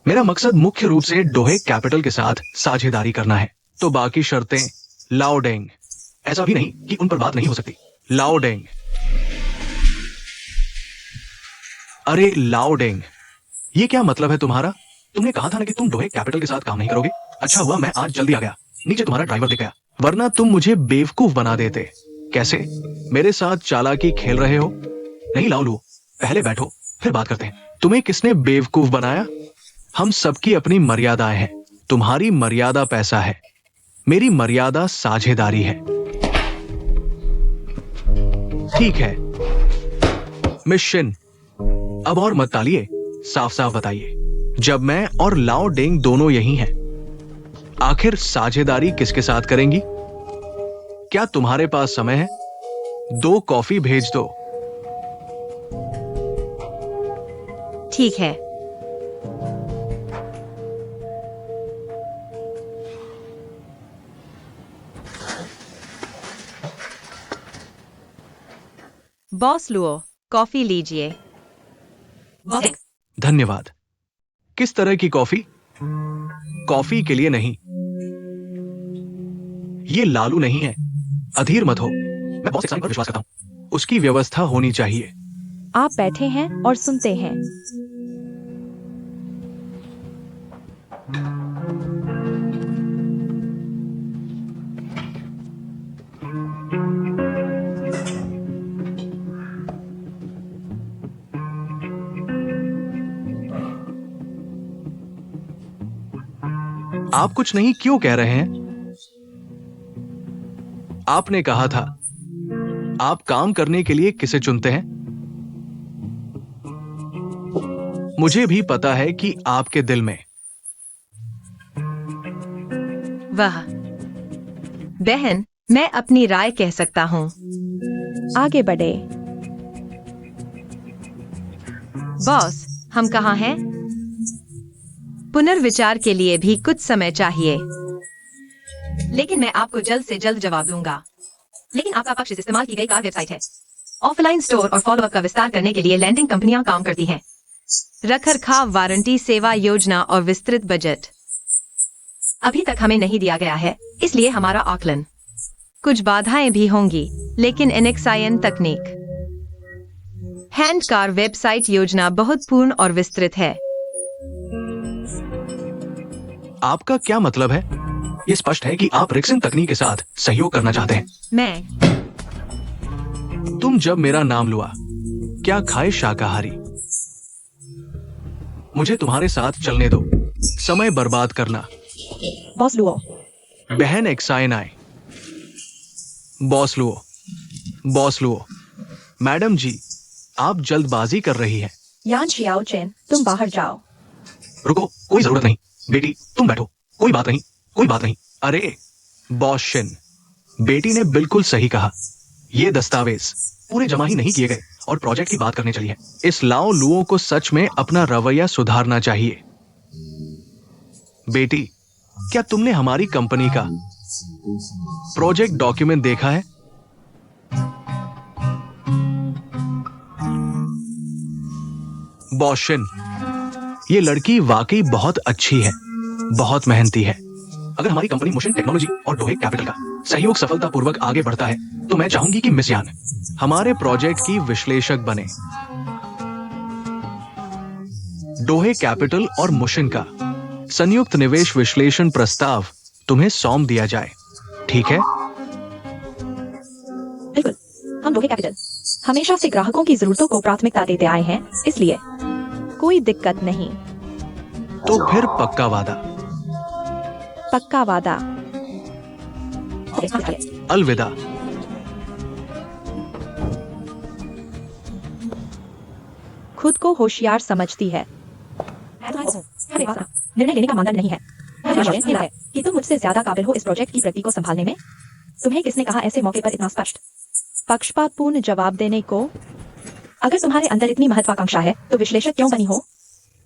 मेरा मकसद मुख्य रूप से डोहे कैपिटल के साथ साझेदारी करना है, तो बाकी शर्तें लाओडेंग। ऐसा भी नहीं कि उन पर बात नहीं हो सकती। लाओडेंग। अरे लाओडेंग, ये क्या मतलब है तुम्हारा? तुमने कहा था ना कि तुम डोहे कैपिटल के साथ काम नहीं करोगे। अच्छा हुआ मैं आज जल्दी आ गया, नीचे तुम्हारा ड्राइवर दिख गया, वरना तुम मुझे बेवकूफ बना देते। कैसे? मेरे साथ चालाकी खेल रहे हो? नहीं लाओलू, पहले बैठो फिर बात करते हैं। तुम्हें किसने बेवकूफ बनाया? हम सबकी अपनी मर्यादाएं हैं। तुम्हारी मर्यादा पैसा है, मेरी मर्यादा साझेदारी है। ठीक है मिस शिन, अब और मत टालिए, साफ साफ बताइए। जब मैं और लाओ डेंग दोनों यही हैं, आखिर साझेदारी किसके साथ करेंगी? क्या तुम्हारे पास समय है? 2 कॉफी भेज दो। ठीक है। बॉस लुओ, कॉफी लीजिए। बॉस। धन्यवाद। किस तरह की कॉफी? कॉफी के लिए नहीं। ये लालू नहीं है, अधीर मत हो। मैं बॉस पर विश्वास करता हूं, उसकी व्यवस्था होनी चाहिए। आप बैठे हैं और सुनते हैं। आप कुछ नहीं क्यों कह रहे हैं? आपने कहा था, आप काम करने के लिए किसे चुनते हैं? मुझे भी पता है कि आपके दिल में। वाह बहन, मैं अपनी राय कह सकता हूँ। आगे बढ़े। बॉस, हम कहाँ हैं? पुनर्विचार के लिए भी कुछ समय चाहिए, लेकिन मैं आपको जल्द से जल्द जवाब दूंगा। लेकिन आपका पक्ष इस्तेमाल की गई कार वेबसाइट है। ऑफलाइन स्टोर और फॉलोअप का विस्तार करने के लिए लैंडिंग कंपनियां काम करती हैं। रखरखाव, वारंटी, सेवा योजना और विस्तृत बजट अभी तक हमें नहीं दिया गया है, इसलिए हमारा आकलन। कुछ बाधाएं भी होंगी, लेकिन एनएक्सआईएन तकनीक हैंड कार वेबसाइट योजना बहुत पूर्ण और विस्तृत है। आपका क्या मतलब है? यह स्पष्ट है कि आप रिक्सन तकनीक के साथ सहयोग करना चाहते हैं। तुम जब मेरा नाम लुआ, क्या खाए शाकाहारी? मुझे तुम्हारे साथ चलने दो। समय बर्बाद करना। Boss Luo. बहन एक्साइनाई। Boss Luo, boss Luo. Madam ji, आप जल्दबाजी कर रही हैं। यान शियाओ चेन, तुम बाहर जाओ। रुको, कोई जरूरत नहीं। बेटी तुम बैठो, कोई बात नहीं, कोई बात नहीं। अरे बॉस शिन, बेटी ने बिल्कुल सही कहा। ये दस्तावेज पूरे जमा ही नहीं किए गए और प्रोजेक्ट की बात करने चली है। इस लाओ लुओ को सच में अपना रवैया सुधारना चाहिए। बेटी, क्या तुमने हमारी कंपनी का प्रोजेक्ट डॉक्यूमेंट देखा है? बॉशन, ये लड़की वाकई बहुत अच्छी है, बहुत मेहनती है। अगर हमारी कंपनी मोशन टेक्नोलॉजी और डोहे कैपिटल का सहयोग सफलतापूर्वक आगे बढ़ता है तो मैं चाहूंगी कि मिस यान हमारे प्रोजेक्ट की विश्लेषक बने। डोहे कैपिटल और मोशन का संयुक्त निवेश विश्लेषण प्रस्ताव तुम्हें सौंप दिया जाए, ठीक है? बिल्कुल। हम डोहे कैपिटल हमेशा से ग्राहकों की जरूरतों को प्राथमिकता देते आए हैं, इसलिए कोई दिक्कत नहीं। तो फिर पक्का वादा। पक्का वादा। अलविदा। खुद को होशियार समझती है। निर्णय लेने का मानदंड नहीं है। मेरा है कि तुम मुझसे ज्यादा काबिल हो इस प्रोजेक्ट की प्रगति को संभालने में। तुम्हें किसने कहा ऐसे मौके पर इतना स्पष्ट पक्षपातपूर्ण जवाब देने को? अगर तुम्हारे अंदर इतनी महत्वाकांक्षा है तो विश्लेषक क्यों बनी हो?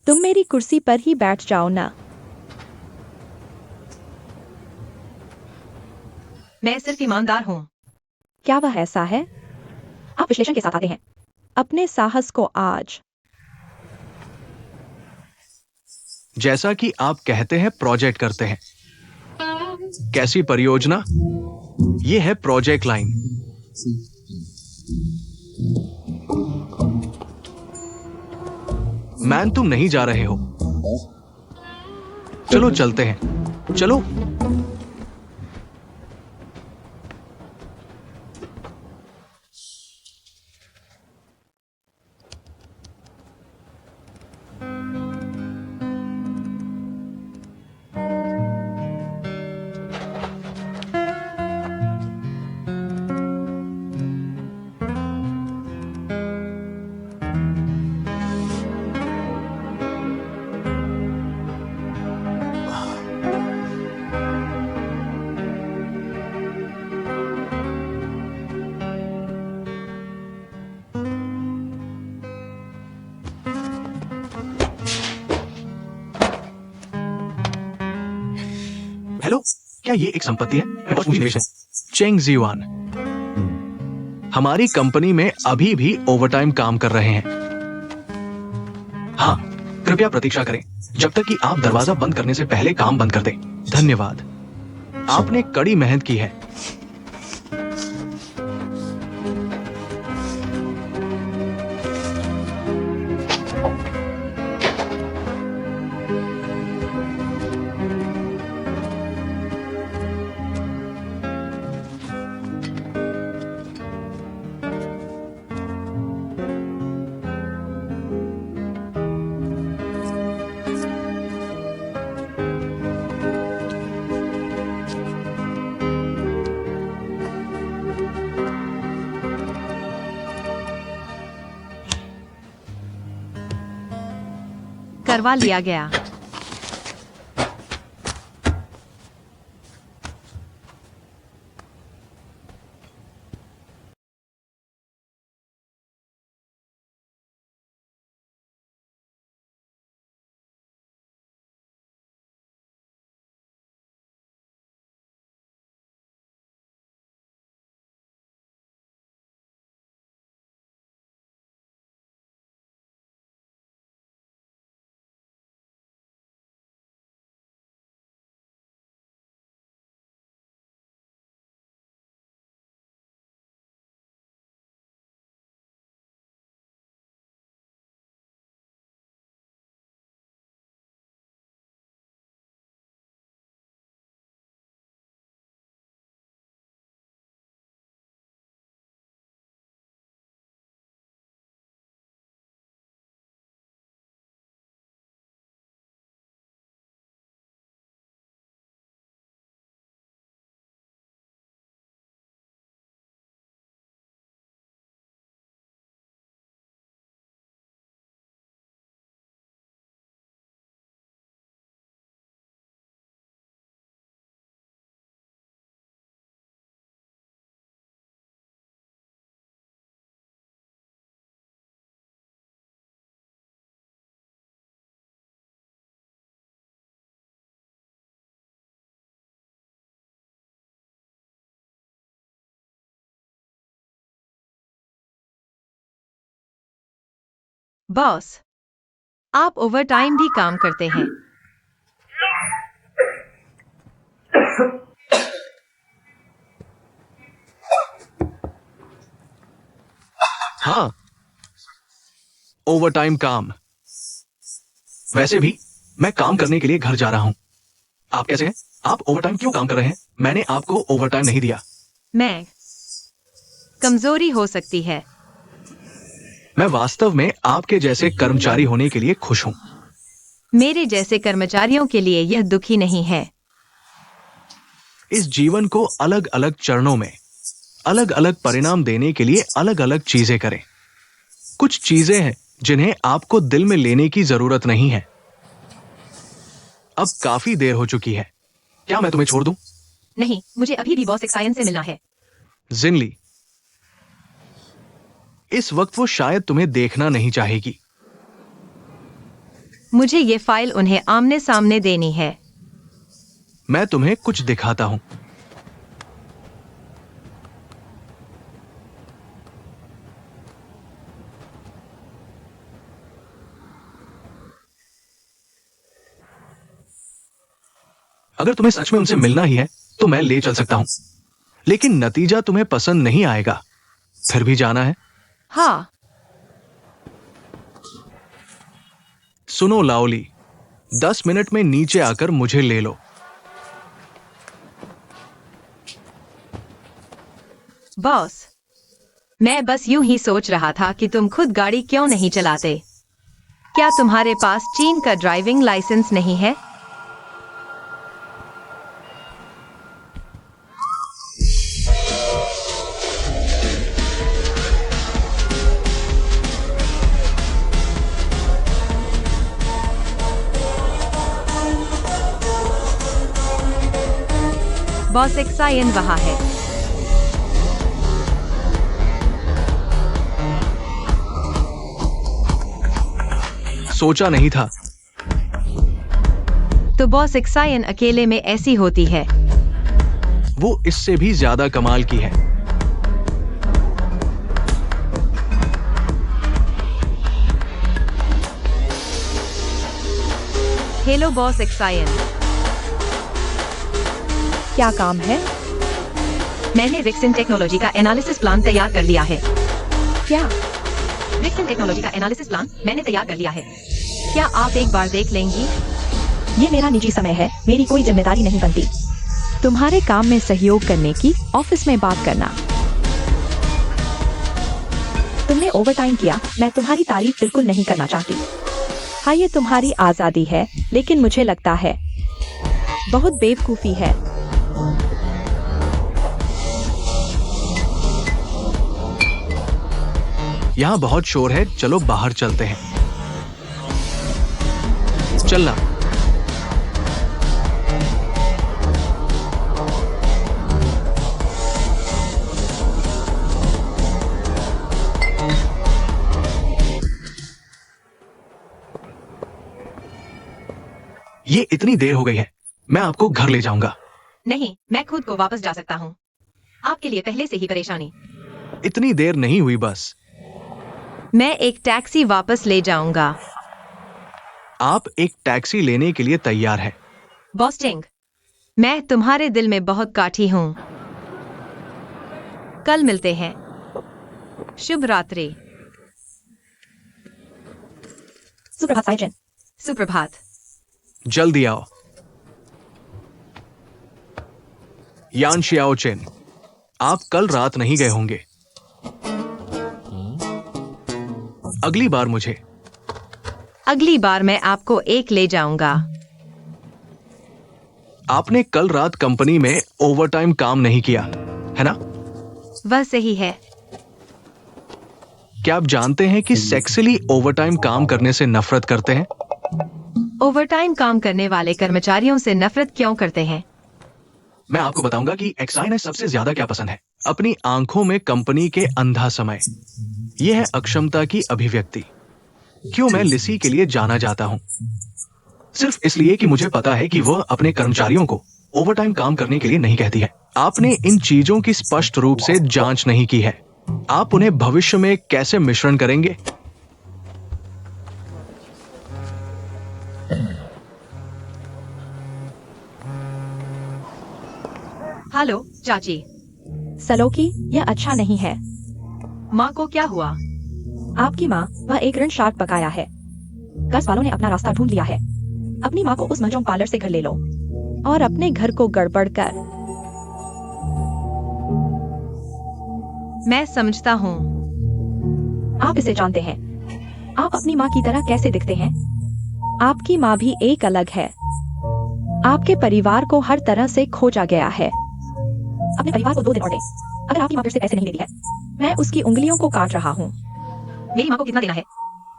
तुम मेरी कुर्सी पर ही बैठ जाओ ना। मैं सिर्फ ईमानदार हूँ। क्या वह ऐसा है? आप विश्लेषण के साथ आते हैं। अपने साहस को आज जैसा कि आप कहते हैं प्रोजेक्ट करते हैं। कैसी परियोजना? ये है प्रोजेक्ट लाइन। मैन तुम नहीं जा रहे हो। चलो चलते हैं। चलो। हेलो, क्या ये एक संपत्ति है? मेरे पास निवेश है। चेंग जीवान हमारी कंपनी में अभी भी ओवरटाइम काम कर रहे हैं। हाँ, कृपया प्रतीक्षा करें जब तक कि आप दरवाजा बंद करने से पहले काम बंद कर दें। धन्यवाद। आपने कड़ी मेहनत की है। करवा लिया गया। बॉस, आप ओवरटाइम भी काम करते हैं। हाँ, ओवरटाइम काम। वैसे भी मैं काम करने के लिए घर जा रहा हूं। आप कैसे हैं? आप ओवरटाइम क्यों काम कर रहे हैं? मैंने आपको ओवरटाइम नहीं दिया। मैं कमजोरी हो सकती है। मैं वास्तव में आपके जैसे कर्मचारी होने के लिए खुश हूं। मेरे जैसे कर्मचारियों के लिए यह दुखी नहीं है। इस जीवन को अलग अलग चरणों में अलग अलग परिणाम देने के लिए अलग अलग चीजें करें। कुछ चीजें हैं जिन्हें आपको दिल में लेने की जरूरत नहीं है। अब काफी देर हो चुकी है। क्या मैं तुम्हें छोड़ दूं? नहीं, मुझे अभी भी बॉस एक्सायन से मिलना है। जिनली, इस वक्त वो शायद तुम्हें देखना नहीं चाहेगी। मुझे ये फाइल उन्हें आमने सामने देनी है। मैं तुम्हें कुछ दिखाता हूं। अगर तुम्हें सच में उनसे मिलना ही है तो मैं ले चल सकता हूं, लेकिन नतीजा तुम्हें पसंद नहीं आएगा। फिर भी जाना है? हाँ, सुनो लाओली, 10 मिनट में नीचे आकर मुझे ले लो। बॉस, मैं बस यूं ही सोच रहा था कि तुम खुद गाड़ी क्यों नहीं चलाते। क्या तुम्हारे पास चीन का ड्राइविंग लाइसेंस नहीं है? बॉस एक्सायन वहां है। सोचा नहीं था। तो बॉस एक्सायन अकेले में ऐसी होती है। वो इससे भी ज्यादा कमाल की है। हेलो बॉस एक्सायन। क्या काम है? मैंने विक्सन टेक्नोलॉजी का एनालिसिस प्लान तैयार कर लिया है। क्या? विक्सन टेक्नोलॉजी का एनालिसिस प्लान मैंने तैयार कर लिया है। क्या आप एक बार देख लेंगी? ये मेरा निजी समय है, मेरी कोई जिम्मेदारी नहीं बनती। तुम्हारे काम में सहयोग करने की ऑफिस में बात करना। तुमने ओवरटाइम किया, मैं तुम्हारी तारीफ बिल्कुल नहीं करना चाहती। हाँ, ये तुम्हारी आजादी है, लेकिन मुझे लगता है बहुत बेवकूफी है। यहां बहुत शोर है, चलो बाहर चलते हैं। चलना। ये इतनी देर हो गई है, मैं आपको घर ले जाऊंगा। नहीं, मैं खुद को वापस जा सकता हूँ। आपके लिए पहले से ही परेशानी। इतनी देर नहीं हुई बस। मैं एक टैक्सी वापस ले जाऊंगा। आप एक टैक्सी लेने के लिए तैयार है? बॉस टिंग, मैं तुम्हारे दिल में बहुत काठी हूँ। कल मिलते हैं। शुभ रात्रि। सुप्रभात साइजन। सुप्रभात। जल्दी आओ। यान शियाओचिन, आप कल रात नहीं गए होंगे। अगली बार मुझे। अगली बार मैं आपको एक ले जाऊंगा। आपने कल रात कंपनी में ओवरटाइम काम नहीं किया, है ना? वह सही है। क्या आप जानते हैं कि सेक्सुअली ओवरटाइम काम करने से नफरत करते हैं? ओवरटाइम काम करने वाले कर्मचारियों से नफरत क्यों करते हैं? मैं आपको बताऊंगा कि एक्साइन ने सबसे ज्यादा क्या पसंद है। अपनी आंखों में कंपनी के अंधा समय। यह है अक्षमता की अभिव्यक्ति। क्यों मैं लिसी के लिए जाना जाता हूं? सिर्फ इसलिए कि मुझे पता है कि वह अपने कर्मचारियों को ओवरटाइम काम करने के लिए नहीं कहती है। आपने इन चीजों की स्पष्ट रूप से जांच नहीं की है। आप उन्हें भविष्य में कैसे मिश्रण करेंगे? हेलो चाची। सलोकी, यह अच्छा नहीं है। माँ को क्या हुआ? आपकी माँ वह एक ऋण शार्क पकाया है। कर्ज वालों ने अपना रास्ता ढूंढ लिया है। अपनी माँ को उस महजूम पार्लर से घर ले लो और अपने घर को गड़बड़ कर। मैं समझता हूँ। आप इसे जानते हैं। आप अपनी माँ की तरह कैसे दिखते हैं? आपकी माँ भी एक अलग है। आपके परिवार को हर तरह से खोजा गया है। अपने परिवार को 2 दिन और दें। अगर आपकी माँ फिर से पैसे नहीं देती है, मैं उसकी उंगलियों को काट रहा हूँ। मेरी माँ को कितना देना है?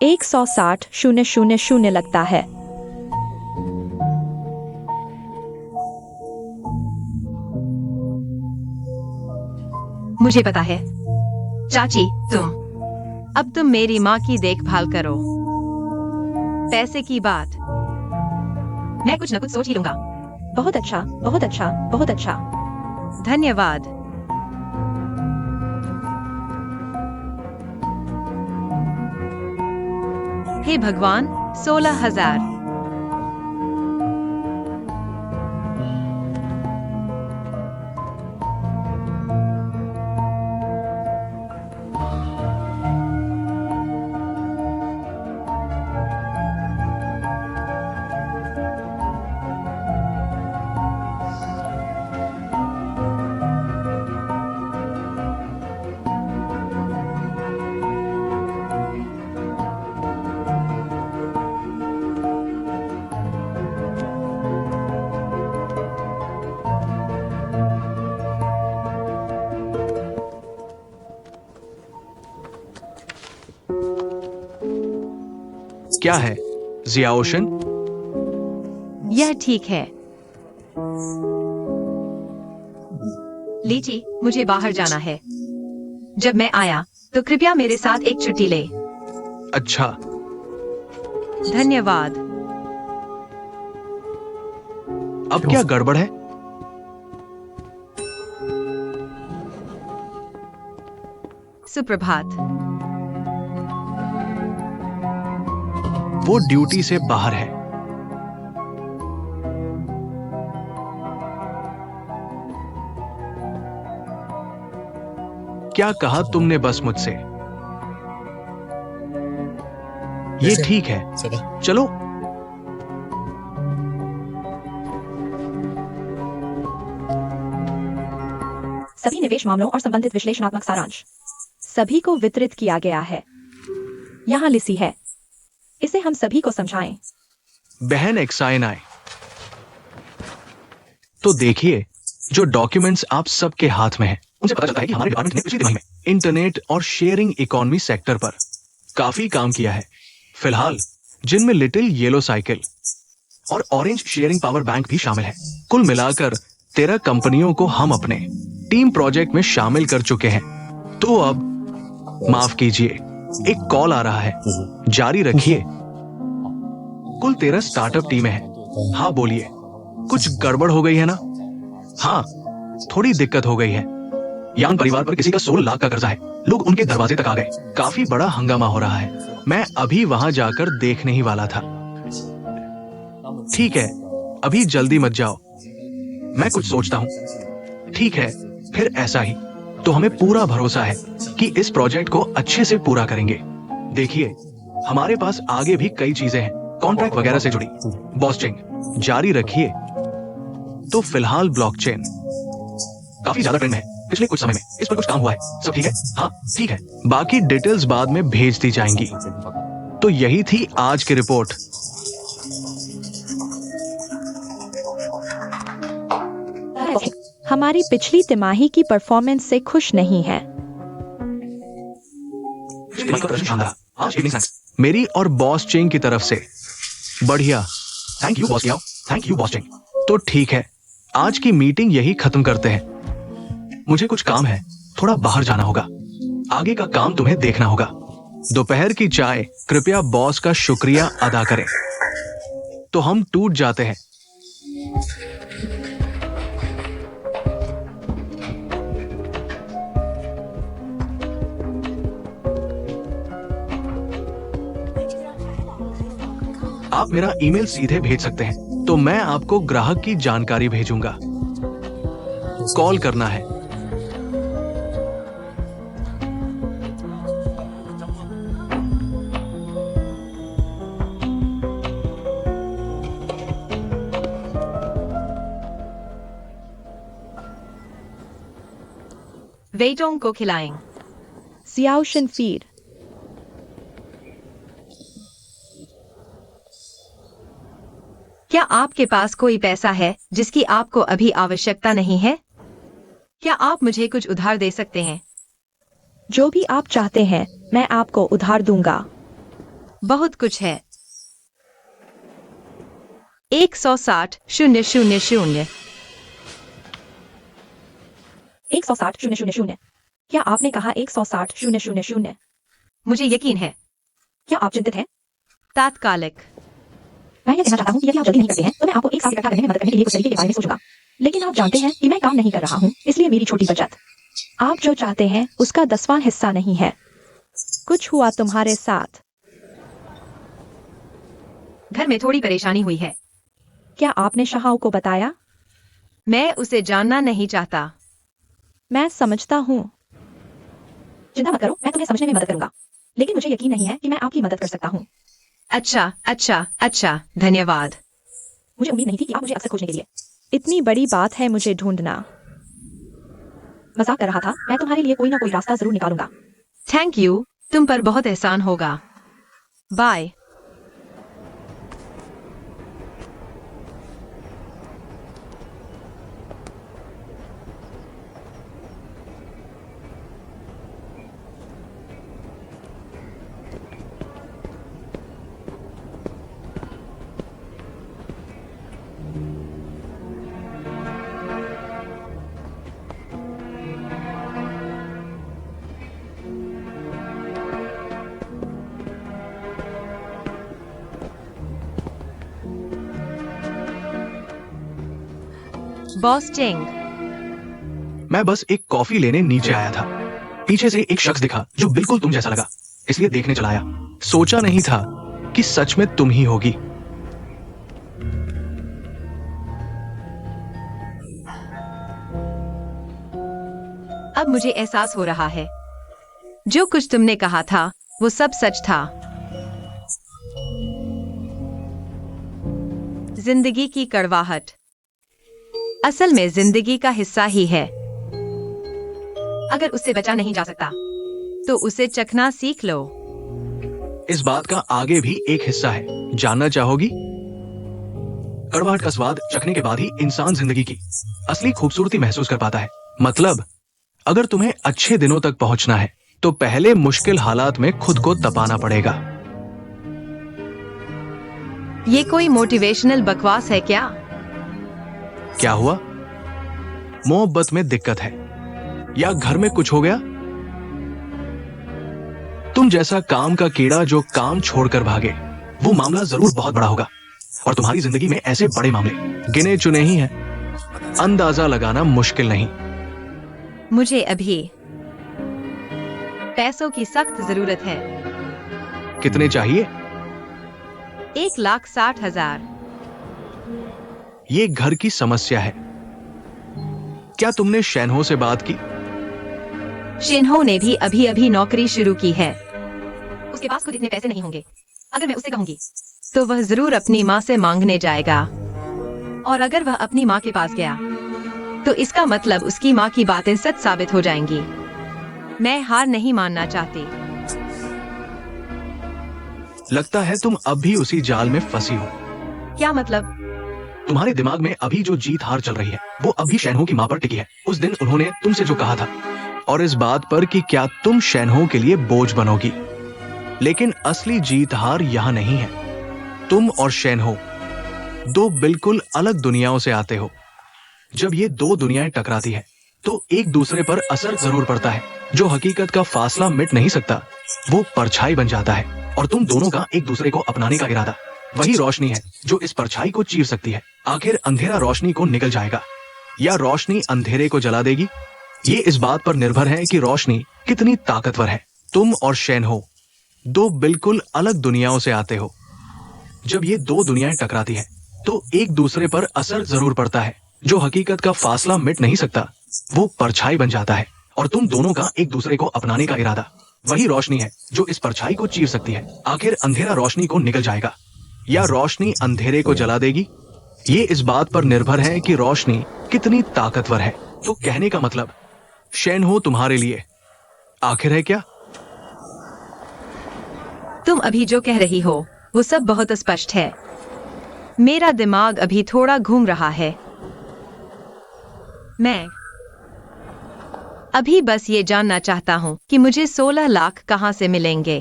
160,000 लगता है। मुझे पता है। चाची, अब तुम मेरी माँ की देखभाल करो। पैसे की बात मैं कुछ न कुछ सोच ही लूंगा। बहुत अच्छा, बहुत अच्छा, बहुत अच्छा। धन्यवाद। हे भगवान, 16,000। क्या है जियाओशन? यह ठीक है। लीची, मुझे बाहर जाना है। जब मैं आया तो कृपया मेरे साथ एक छुट्टी ले। अच्छा। धन्यवाद। अब क्या गड़बड़ है? सुप्रभात। वो ड्यूटी से बाहर है। क्या कहा तुमने बस मुझसे? ये ठीक है, चलो। सभी निवेश मामलों और संबंधित विश्लेषणात्मक सारांश सभी को वितरित किया गया है। यहाँ लिसी है। इसे हम सभी को समझाएं। बहन एक्साइनाई, तो देखिए, जो डॉक्यूमेंट्स आप सबके हाथ में हैं, उनसे पता चलता है कि हमारे डिपार्टमेंट ने पिछली तिमाही में इंटरनेट और शेयरिंग इकोनॉमी सेक्टर पर काफी काम किया है। फिलहाल जिनमें लिटिल येलो साइकिल और ऑरेंज शेयरिंग पावर बैंक भी शामिल है। कुल मिलाकर 13 कंपनियों को हम अपने टीम प्रोजेक्ट में शामिल कर चुके हैं। तो अब माफ कीजिए, एक कॉल आ रहा है, जारी रखिए। कुल 13 स्टार्टअप टीमें हैं। हाँ बोलिए, कुछ गड़बड़ हो गई है ना? हाँ, थोड़ी दिक्कत हो गई है। यांग परिवार पर किसी का 16 लाख का कर्जा है। लोग उनके दरवाजे तक आ गए। काफी बड़ा हंगामा हो रहा है। मैं अभी वहां जाकर देखने ही वाला था। ठीक है, अभी जल्दी मत जाओ, मैं कुछ सोचता हूं। ठीक है, फिर ऐसा ही। तो हमें पूरा भरोसा है कि इस प्रोजेक्ट को अच्छे से पूरा करेंगे। देखिए, हमारे पास आगे भी कई चीजें हैं, कॉन्ट्रैक्ट वगैरह से जुड़ी। बॉसचिंग, जारी रखिए। तो फिलहाल ब्लॉकचेन काफी ज्यादा ट्रेंड में है। पिछले कुछ समय में इस पर कुछ काम हुआ है। सब ठीक है? हाँ ठीक है। बाकी डिटेल्स बाद में भेज दी जाएंगी। तो यही थी आज की रिपोर्ट। हमारी पिछली तिमाही की परफॉर्मेंस से खुश नहीं है। मेरी और बॉस चेंग की तरफ से बढ़िया। Thank you boss Yao, thank you boss Cheng. तो ठीक है, आज की मीटिंग यही खत्म करते हैं। मुझे कुछ काम है, थोड़ा बाहर जाना होगा। आगे का काम तुम्हें देखना होगा। दोपहर की चाय कृपया बॉस का शुक्रिया अदा करें। तो हम टूट जाते हैं। आप मेरा ईमेल सीधे भेज सकते हैं, तो मैं आपको ग्राहक की जानकारी भेजूंगा। कॉल करना है। वेटों को खिलाएं। सियाओशन फीड। क्या आपके पास कोई पैसा है जिसकी आपको अभी आवश्यकता नहीं है? क्या आप मुझे कुछ उधार दे सकते हैं? जो भी आप चाहते हैं मैं आपको उधार दूंगा। बहुत कुछ है। 160,000। 160,000। क्या आपने कहा 160,000? मुझे यकीन है। क्या आप चिंतित हैं? तात्कालिक। मैं यह कहना चाहता हूँ कि यदि आप जल्दी नहीं करते हैं तो मैं आपको एक साथ इकट्ठा करने में मदद करने के लिए कुछ तरीके के बारे में सोचूंगा। लेकिन आप जानते हैं कि मैं काम नहीं कर रहा हूँ, इसलिए मेरी छोटी बचत। आप जो चाहते हैं उसका 10वां हिस्सा नहीं है। कुछ हुआ तुम्हारे साथ? घर में थोड़ी परेशानी हुई है। क्या आपने शाहाओ को बताया? मैं उसे जानना नहीं चाहता। मैं समझता हूँ। चिंता मत करो, मैं तुम्हें समझने में मदद करूंगा। लेकिन मुझे यकीन नहीं है कि मैं आपकी मदद कर सकता हूँ। अच्छा, धन्यवाद। मुझे उम्मीद नहीं थी कि आप मुझे अक्सर खोजने के लिए। इतनी बड़ी बात है मुझे ढूंढना। मजाक कर रहा था, मैं तुम्हारे लिए कोई ना कोई रास्ता जरूर निकालूंगा। थैंक यू, तुम पर बहुत एहसान होगा। बाय। बॉस चिंग। मैं बस एक कॉफी लेने नीचे आया था। पीछे से एक शख्स दिखा जो बिल्कुल तुम जैसा लगा, इसलिए देखने चला आया। सोचा नहीं था कि सच में तुम ही होगी। अब मुझे एहसास हो रहा है, जो कुछ तुमने कहा था वो सब सच था। जिंदगी की कड़वाहट असल में जिंदगी का हिस्सा ही है। अगर उससे बचा नहीं जा सकता तो उसे चखना सीख लो। इस बात का आगे भी एक हिस्सा है, जानना चाहोगी? कड़वाहट का स्वाद चखने के बाद ही इंसान जिंदगी की असली खूबसूरती महसूस कर पाता है। मतलब अगर तुम्हें अच्छे दिनों तक पहुंचना है तो पहले मुश्किल हालात में खुद को तपाना पड़ेगा। ये कोई मोटिवेशनल बकवास है क्या? क्या हुआ? मोहब्बत में दिक्कत है या घर में कुछ हो गया? तुम जैसा काम का कीड़ा जो काम छोड़कर भागे, वो मामला जरूर बहुत बड़ा होगा। और तुम्हारी जिंदगी में ऐसे बड़े मामले गिने चुने ही हैं, अंदाजा लगाना मुश्किल नहीं। मुझे अभी पैसों की सख्त जरूरत है। कितने चाहिए? 1,60,000। ये घर की समस्या है। क्या तुमने शैनहो से बात की? शिन्हो ने भी अभी अभी नौकरी शुरू की है। उसके पास खुद इतने पैसे नहीं होंगे। अगर मैं उससे कहूंगी तो वह जरूर अपनी माँ से मांगने जाएगा, और अगर वह अपनी माँ के पास गया तो इसका मतलब उसकी माँ की बातें सच साबित हो जाएंगी। मैं हार नहीं मानना चाहती। लगता है तुम अब भी उसी जाल में फंसी हो। क्या मतलब? तुम्हारे दिमाग में अभी जो जीत हार चल रही है वो अभी शैनहो की मां पर टिकी है। उस दिन उन्होंने तुमसे जो कहा था, और इस बात पर कि क्या तुम शैनहो के लिए बोझ बनोगी। लेकिन असली जीत हार यहां नहीं है। तुम और शैनहो दो बिल्कुल अलग दुनियाओं से आते हो। जब ये दो दुनियाएं टकराती है तो एक दूसरे पर असर जरूर पड़ता है। जो हकीकत का फासला मिट नहीं सकता वो परछाई बन जाता है, और तुम दोनों का एक दूसरे को अपनाने का इरादा वही रोशनी है जो इस परछाई को चीर सकती है। आखिर अंधेरा रोशनी को निगल जाएगा या रोशनी अंधेरे को जला देगी। ये इस बात पर निर्भर है कि रोशनी कितनी ताकतवर है। तुम और शैनहो दो बिल्कुल अलग दुनियाओं से आते हो। जब ये दो दुनियाएं टकराती है तो एक दूसरे पर असर जरूर पड़ता है। जो हकीकत का फासला मिट नहीं सकता वो परछाई बन जाता है, और तुम दोनों का एक दूसरे को अपनाने का इरादा वही रोशनी है जो इस परछाई को चीर सकती है। आखिर अंधेरा रोशनी को निगल जाएगा या रोशनी अंधेरे को जला देगी, ये इस बात पर निर्भर है कि रोशनी कितनी ताकतवर है। तो कहने का मतलब शेनहो तुम्हारे लिए आखिर है क्या? तुम अभी जो कह रही हो वो सब बहुत स्पष्ट है। मेरा दिमाग अभी थोड़ा घूम रहा है। मैं अभी बस ये जानना चाहता हूँ कि मुझे 16 लाख कहाँ से मिलेंगे।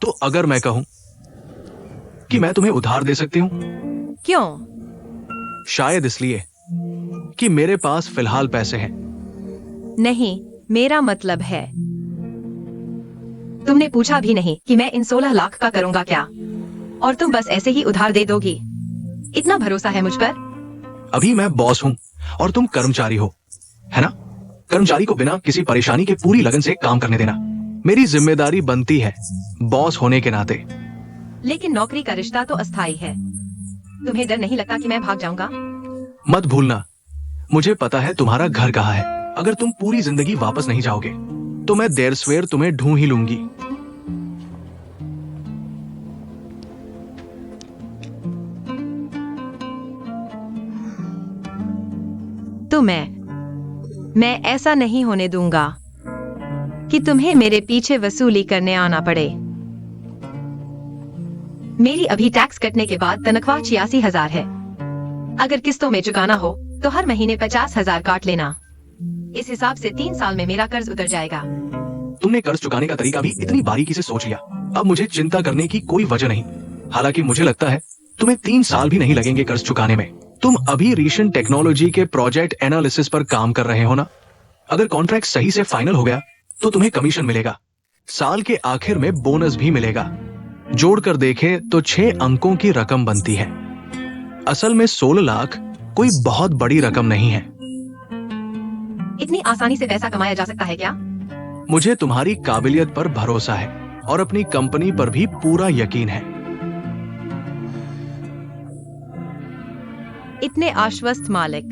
तो अगर मैं कहूं कि मैं तुम्हें उधार दे सकती हूँ, क्यों? शायद इसलिए कि मेरे पास फिलहाल पैसे हैं। नहीं, मेरा मतलब है तुमने पूछा भी नहीं कि मैं इन 16 लाख का करूंगा क्या, और तुम बस ऐसे ही उधार दे दोगी। इतना भरोसा है मुझ पर? अभी मैं बॉस हूं और तुम कर्मचारी हो, है ना? कर्मचारी को बिना किसी परेशानी के पूरी लगन से काम करने देना मेरी जिम्मेदारी बनती है बॉस होने के नाते। लेकिन नौकरी का रिश्ता तो अस्थायी है। तुम्हें डर नहीं लगता कि मैं भाग जाऊंगा? मत भूलना, मुझे पता है तुम्हारा घर कहाँ है। अगर तुम पूरी जिंदगी वापस नहीं जाओगे तो मैं देर सवेर तुम्हें ढूंढ ही लूंगी। तो मैं ऐसा नहीं होने दूंगा कि तुम्हें मेरे पीछे वसूली करने आना पड़े। मेरी अभी टैक्स कटने के बाद तनख्वाह 86,000 है। अगर किस्तों में चुकाना हो तो हर महीने 50,000 काट लेना। इस हिसाब से 3 साल में मेरा कर्ज उतर जाएगा। तुमने कर्ज चुकाने का तरीका भी इतनी बारीकी से सोच लिया, अब मुझे चिंता करने की कोई वजह नहीं। हालांकि मुझे लगता है तुम्हें 3 साल भी नहीं लगेंगे कर्ज चुकाने में। तुम अभी रीशन टेक्नोलॉजी के प्रोजेक्ट एनालिसिस पर काम कर रहे हो ना? अगर कॉन्ट्रैक्ट सही से फाइनल हो गया तो तुम्हें कमीशन मिलेगा, साल के आखिर में बोनस भी मिलेगा। जोड़कर देखें तो 6 अंकों की रकम बनती है। असल में 16 लाख कोई बहुत बड़ी रकम नहीं है। इतनी आसानी से पैसा कमाया जा सकता है क्या? मुझे तुम्हारी काबिलियत पर भरोसा है और अपनी कंपनी पर भी पूरा यकीन है। इतने आश्वस्त मालिक।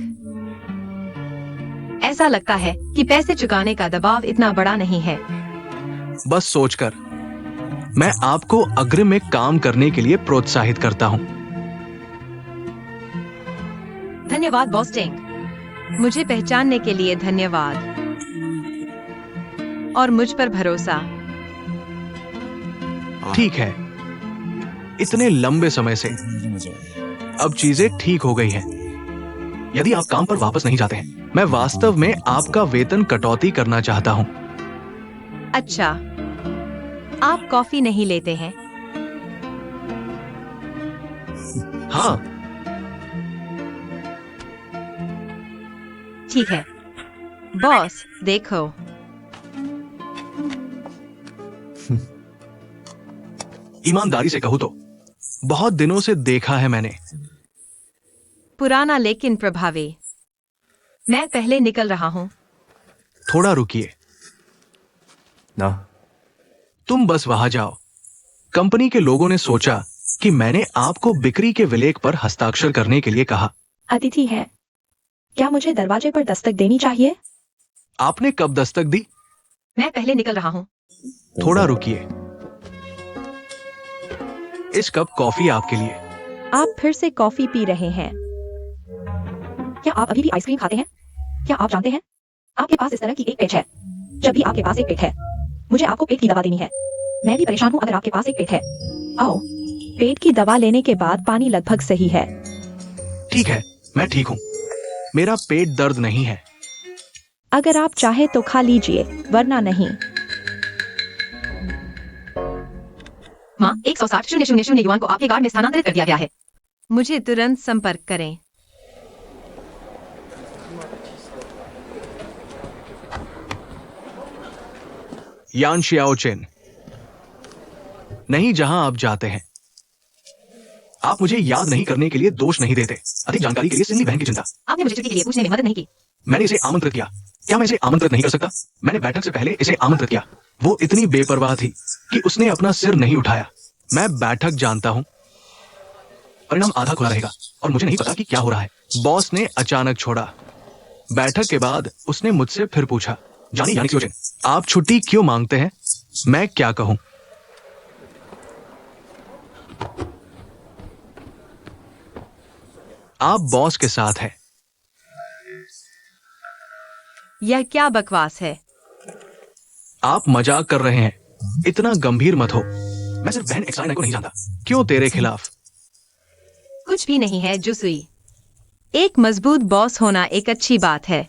ऐसा लगता है कि पैसे चुकाने का दबाव इतना बड़ा नहीं है। बस सोचकर मैं आपको अग्रिम में काम करने के लिए प्रोत्साहित करता हूं। धन्यवाद बॉस टेंग, मुझे पहचानने के लिए धन्यवाद और मुझ पर भरोसा। ठीक है, इतने लंबे समय से अब चीजें ठीक हो गई हैं। यदि आप काम पर वापस नहीं जाते हैं, मैं वास्तव में आपका वेतन कटौती करना चाहता हूं। अच्छा, आप कॉफी नहीं लेते हैं? हाँ, ठीक है बॉस, देखो ईमानदारी से कहूं तो बहुत दिनों से देखा है मैंने। पुराना लेकिन प्रभावी। मैं पहले निकल रहा हूं। थोड़ा रुकिए ना, तुम बस वहां जाओ। कंपनी के लोगों ने सोचा कि मैंने आपको बिक्री के विलेख पर हस्ताक्षर करने के लिए कहा। अतिथि है, क्या मुझे दरवाजे पर दस्तक देनी चाहिए? आपने कब दस्तक दी? मैं पहले निकल रहा हूं। थोड़ा रुकिए, इस कप कॉफी आपके लिए। आप फिर से कॉफी पी रहे हैं? क्या आप अभी भी आइसक्रीम खाते हैं? क्या आप जानते हैं आपके पास इस तरह की एक पेट है? जब भी आपके पास एक पेट है, मुझे आपको पेट की दवा देनी है। मैं भी परेशान हूँ अगर आपके पास एक पेट है। आओ, पेट की दवा लेने के बाद पानी लगभग सही है। ठीक है, मैं ठीक हूँ, मेरा पेट दर्द नहीं है। अगर आप चाहे तो खा लीजिए, वरना नहीं। माँ, 160,000 युआन को आपके कार्ड में स्थानांतरित कर दिया गया है। मुझे तुरंत संपर्क करें। यान शियाओचेन, नहीं जहां आप जाते हैं। आप मुझे याद नहीं करने के लिए दोष नहीं देते। अधिक जानकारी के लिए सिंधी बहन की चिंता। आपने मुझे छुट्टी के लिए पूछने में मदद नहीं की। मैंने इसे आमंत्रित किया, क्या मैं इसे आमंत्रित नहीं कर सकता? मैंने बैठक से पहले इसे आमंत्रित किया। वो इतनी बेपरवाह थी कि उसने अपना सिर नहीं उठाया। मैं बैठक जानता हूं। परिणाम आधा खुला रहेगा और मुझे नहीं पता कि क्या हो रहा है। बॉस ने अचानक छोड़ा। बैठक के बाद उसने मुझसे फिर पूछा, जानी यानी योजन, आप छुट्टी क्यों मांगते हैं? मैं क्या कहूं? आप बॉस के साथ हैं। यह क्या बकवास है? आप मजाक कर रहे हैं। इतना गंभीर मत हो। मैं सिर्फ बहन एक्साइन को नहीं जानता। क्यों तेरे खिलाफ? कुछ भी नहीं है जुसुई। एक मजबूत बॉस होना एक अच्छी बात है।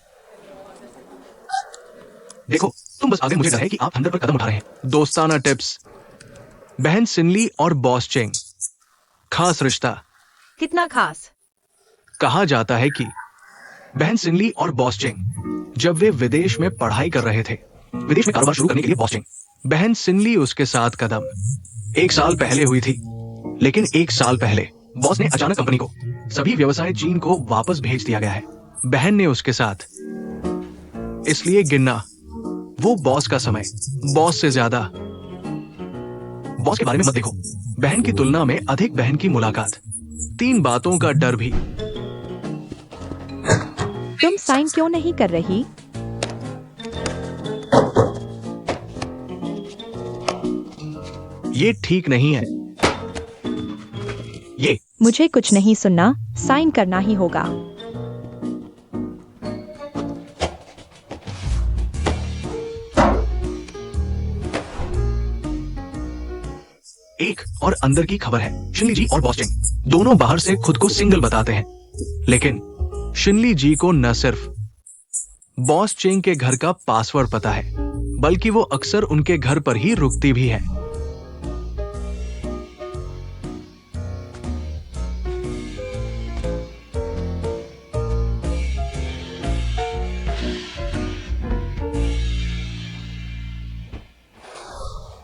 देखो, तुम बस आगे, मुझे डर है कि आप थंडर पर कदम उठा रहे हैं। दोस्ताना टिप्स। बहन सिनली और बॉस चेंग, खास रिश्ता। कितना खास? कहा जाता है कि बहन सिनली और बॉस चेंग जब वे विदेश में पढ़ाई कर रहे थे, विदेश में कारोबार शुरू करने के लिए बॉस चेंग, बहन सिनली उसके साथ कदम 1 साल पहले हुई थी। लेकिन 1 साल पहले बॉस ने अचानक कंपनी को, सभी व्यवसाय चीन को वापस भेज दिया गया है। बहन ने उसके साथ। इसलिए गिनना वो बॉस का समय, बॉस से ज्यादा। बॉस के बारे में मत देखो। बहन की तुलना में अधिक बहन की मुलाकात। 3 बातों का डर भी। तुम साइन क्यों नहीं कर रही? ये ठीक नहीं है। ये मुझे कुछ नहीं सुनना, साइन करना ही होगा। एक और अंदर की खबर है। शिनली जी और बॉस चेंग दोनों बाहर से खुद को सिंगल बताते हैं, लेकिन शिनली जी को न सिर्फ बॉस चेंग के घर का पासवर्ड पता है, बल्कि वो अक्सर उनके घर पर ही रुकती भी है।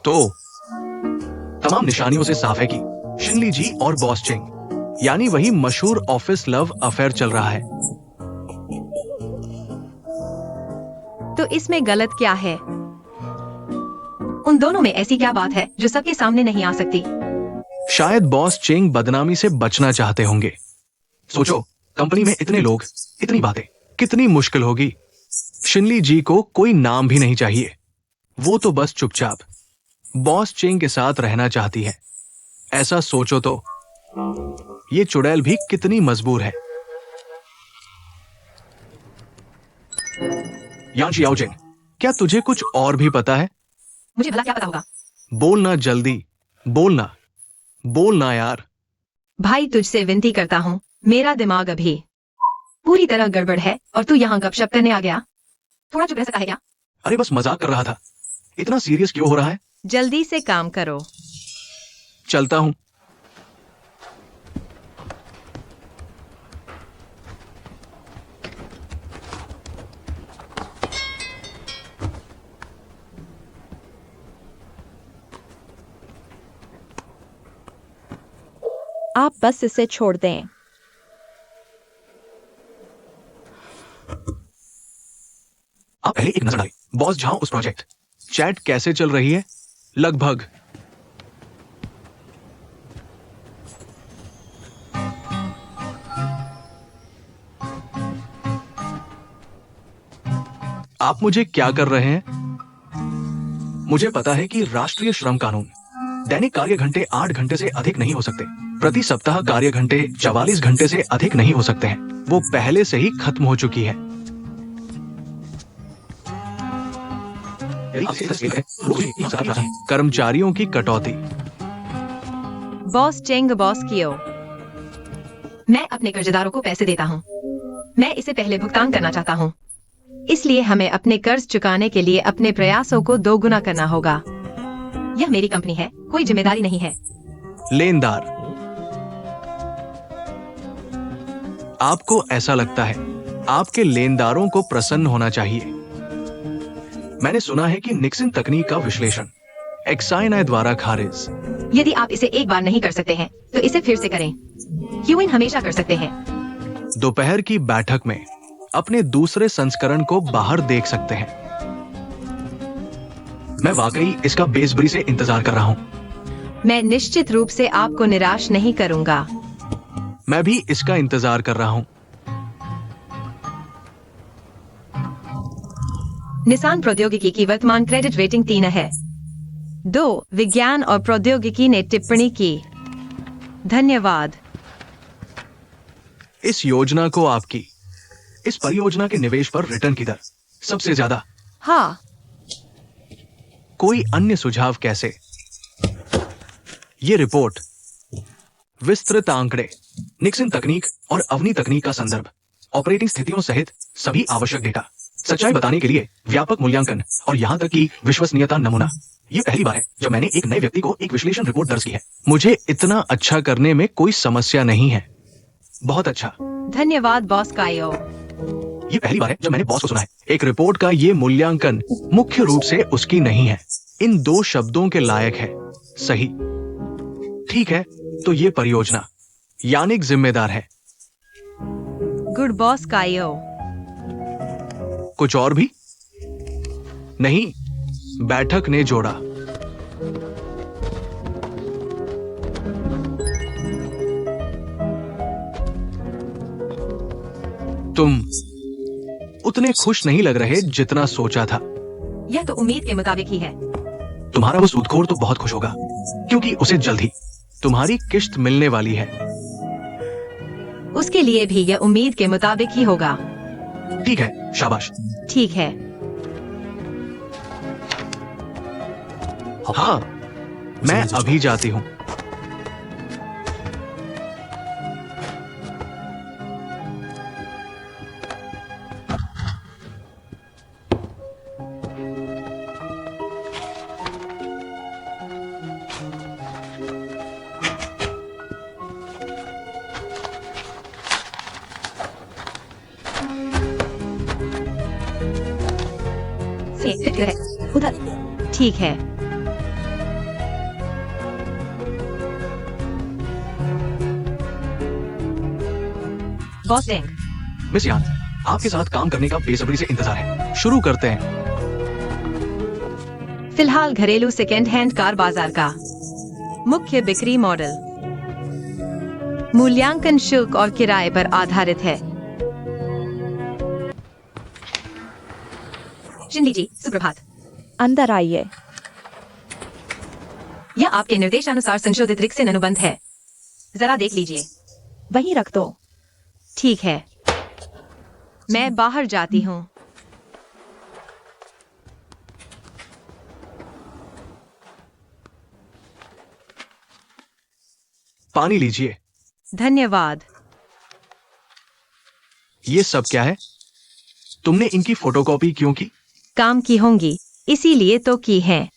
तो तमाम निशानियों से साफ है कि शिनली जी और बॉस चेंग, यानी वही मशहूर ऑफिस लव अफेयर चल रहा है। तो इसमें गलत क्या है? उन दोनों में ऐसी क्या बात है जो सबके सामने नहीं आ सकती? शायद बॉस चेंग बदनामी से बचना चाहते होंगे। सोचो, कंपनी में इतने लोग, इतनी बातें, कितनी मुश्किल होगी। शिनली जी को कोई नाम भी नहीं चाहिए। वो तो बस चुपचाप बॉस चेंग के साथ रहना चाहती है। ऐसा सोचो तो ये चुड़ैल भी कितनी मजबूर है। यांशी याओजिंग, क्या तुझे कुछ और भी पता है? मुझे भला क्या पता होगा? बोलना जल्दी, बोलना, बोलना यार। भाई, तुझसे विनती करता हूँ, मेरा दिमाग अभी पूरी तरह गड़बड़ है और तू यहाँ गपशप करने आ गया। थोड़ा चुप रह सकता है क्या? अरे बस मजाक कर रहा था। इतना सीरियस क्यों हो रहा है? जल्दी से काम करो। चलता हूं। आप बस इसे छोड़ दें। आप पहले एक नजर डालें। बॉस झाओ उस प्रोजेक्ट चैट कैसे चल रही है? लगभग आप मुझे क्या कर रहे हैं? मुझे पता है कि राष्ट्रीय श्रम कानून दैनिक कार्य घंटे 8 घंटे से अधिक नहीं हो सकते। प्रति सप्ताह कार्य घंटे 44 घंटे से अधिक नहीं हो सकते हैं। वो पहले से ही खत्म हो चुकी है। कर्मचारियों की कटौती। बॉस चेंग, बॉस कियो, मैं अपने कर्जदारों को पैसे देता हूँ। मैं इसे पहले भुगतान करना चाहता हूँ, इसलिए हमें अपने कर्ज चुकाने के लिए अपने प्रयासों को दोगुना करना होगा। यह मेरी कंपनी है, कोई जिम्मेदारी नहीं है। लेनदार, आपको ऐसा लगता है आपके लेनदारों को प्रसन्न होना चाहिए। मैंने सुना है कि निक्सन तकनीक का विश्लेषण एक्साइनाई द्वारा खारिज। यदि आप इसे एक बार नहीं कर सकते हैं तो इसे फिर से करें। ह्यूइन हमेशा कर सकते हैं। दोपहर की बैठक में अपने दूसरे संस्करण को बाहर देख सकते हैं। मैं वाकई इसका बेसब्री से इंतजार कर रहा हूं। मैं निश्चित रूप से आपको निराश नहीं करूंगा। मैं भी इसका इंतजार कर रहा हूं। निसान प्रौद्योगिकी की वर्तमान क्रेडिट रेटिंग 3 है। 2 विज्ञान और प्रौद्योगिकी ने टिप्पणी की। धन्यवाद। इस योजना को आपकी इस परियोजना के निवेश पर रिटर्न की दर सबसे ज्यादा। हाँ, कोई अन्य सुझाव कैसे? ये रिपोर्ट विस्तृत आंकड़े, निक्सन तकनीक और अवनी तकनीक का संदर्भ, ऑपरेटिंग स्थितियों सहित सभी आवश्यक डेटा, सच्चाई बताने के लिए व्यापक मूल्यांकन और यहां तक कि विश्वसनीयता नमूना। ये पहली बार है जब मैंने एक नए व्यक्ति को एक विश्लेषण रिपोर्ट दर्ज की है। मुझे इतना अच्छा करने में कोई समस्या नहीं है। बहुत अच्छा। धन्यवाद बॉस कायो। ये पहली बार है जब मैंने बॉस को सुना है। एक रिपोर्ट का ये मूल्यांकन मुख्य रूप से उसकी नहीं है, इन 2 शब्दों के लायक है। सही। ठीक है, तो ये परियोजना यानिक जिम्मेदार है। Good boss Kayo. कुछ और भी? नहीं, बैठक ने जोड़ा। तुम उतने खुश नहीं लग रहे जितना सोचा था। यह तो उम्मीद के मुताबिक ही है। तुम्हारा वो सूदखोर तो बहुत खुश होगा क्योंकि उसे जल्द ही तुम्हारी किश्त मिलने वाली है। उसके लिए भी यह उम्मीद के मुताबिक ही होगा। ठीक है, शाबाश। ठीक है। हाँ, मैं अभी जाती हूँ। उधर। ठीक है। बॉस डेंग, मिस यान, आपके साथ काम करने का बेसब्री से इंतजार है। शुरू करते हैं। फिलहाल घरेलू सेकेंड हैंड कार बाजार का मुख्य बिक्री मॉडल मूल्यांकन शुल्क और किराए पर आधारित है। शिंदी जी, सुप्रभात। अंदर आइए। यह आपके निर्देशानुसार संशोधित रिक्सन अनुबंध है। जरा देख लीजिए। वहीं रख दो। ठीक है, मैं बाहर जाती हूँ। पानी लीजिए। धन्यवाद। ये सब क्या है? तुमने इनकी फोटोकॉपी क्यों की? काम की होंगी, इसीलिए तो की है।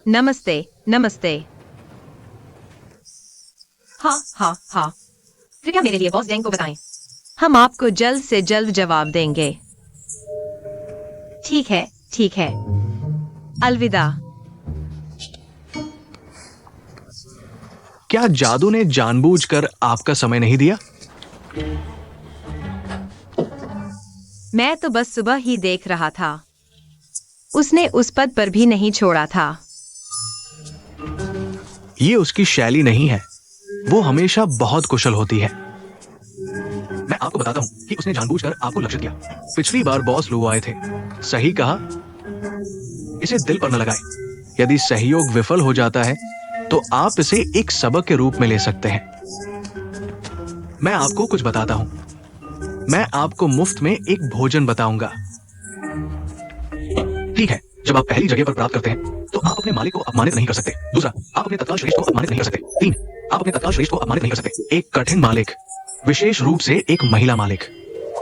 नमस्ते, नमस्ते। हाँ हाँ हाँ, कृपया मेरे लिए बॉस डेंग को बताएं। हम आपको जल्द से जल्द जवाब देंगे। ठीक है, ठीक है। अलविदा। क्या जादू ने जानबूझकर आपका समय नहीं दिया? मैं तो बस सुबह ही देख रहा था। उसने उस पद पर भी नहीं छोड़ा था। ये उसकी शैली नहीं है। वो हमेशा बहुत कुशल होती है। मैं आपको बताता हूं कि उसने जानबूझकर आपको लक्षित किया। पिछली बार बॉस लू आए थे। सही कहा। इसे दिल पर न लगाए। यदि सहयोग विफल हो जाता है तो आप इसे एक सबक के रूप में ले सकते हैं। मैं आपको कुछ बताता हूं। मैं आपको मुफ्त में एक भोजन बताऊंगा। ठीक है, जब आप पहली जगह पर प्राप्त करते हैं तो आप अपने मालिक को अपमानित नहीं कर सकते। दूसरा, आप अपने तत्काल श्रेष्ठ को अपमानित नहीं कर सकते। 3, आप अपने तत्काल श्रेष्ठ को अपमानित नहीं कर सकते। एक कठिन मालिक, विशेष रूप से एक महिला मालिक।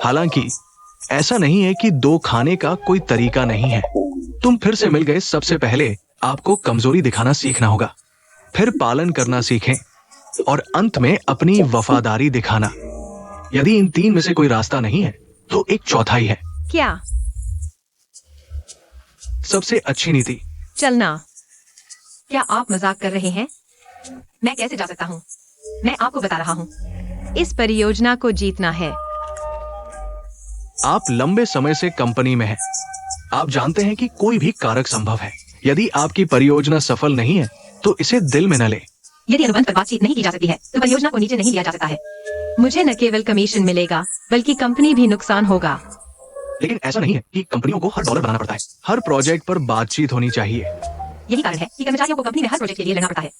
हालांकि ऐसा नहीं है कि 2 खाने का कोई तरीका नहीं है। तुम फिर से मिल गए। सबसे पहले आपको कमजोरी दिखाना सीखना होगा, फिर पालन करना सीखें और अंत में अपनी वफादारी दिखाना। यदि इन 3 में से कोई रास्ता नहीं है तो एक चौथा ही है। क्या? सबसे अच्छी नीति। चलना। क्या आप मजाक कर रहे हैं? मैं कैसे जा सकता हूँ? मैं आपको बता रहा हूँ, इस परियोजना को जीतना है। आप लंबे समय से कंपनी में हैं। आप जानते हैं कि कोई भी कारक संभव है। यदि आपकी परियोजना सफल नहीं है तो इसे दिल में न ले। यदि अनुबंध पर बातचीत नहीं की जा सकती है तो परियोजना को नीचे नहीं लिया जा सकता है। मुझे न केवल कमीशन मिलेगा बल्कि कंपनी भी नुकसान होगा। लेकिन ऐसा नहीं है कि कंपनियों को हर डॉलर बनाना पड़ता है। हर प्रोजेक्ट पर बातचीत होनी चाहिए। यही कारण है कि कर्मचारियों को कंपनी में हर प्रोजेक्ट के लिए लड़ना पड़ता है।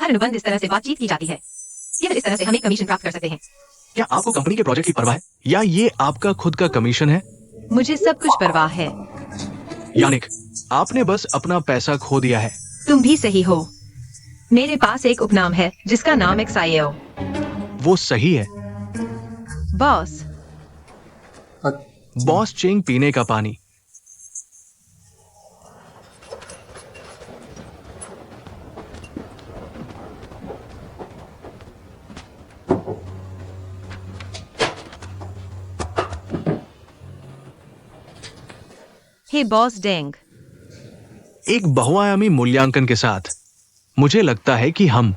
हर अनुबंध इस तरह से बातचीत की जाती है। केवल इस तरह से हम एक कमीशन प्राप्त कर सकते हैं। क्या आपको कंपनी के प्रोजेक्ट की परवाह है या ये आपका खुद का कमीशन है? मुझे सब कुछ परवाह है। यानिक, आपने बस अपना पैसा खो दिया है। तुम भी सही हो। मेरे पास एक उपनाम है जिसका नाम XIO। वो सही है। बॉस। बॉस चेंग पीने का पानी। हे बॉस डेंग। एक बहुआयामी मूल्यांकन के साथ मुझे लगता है कि हम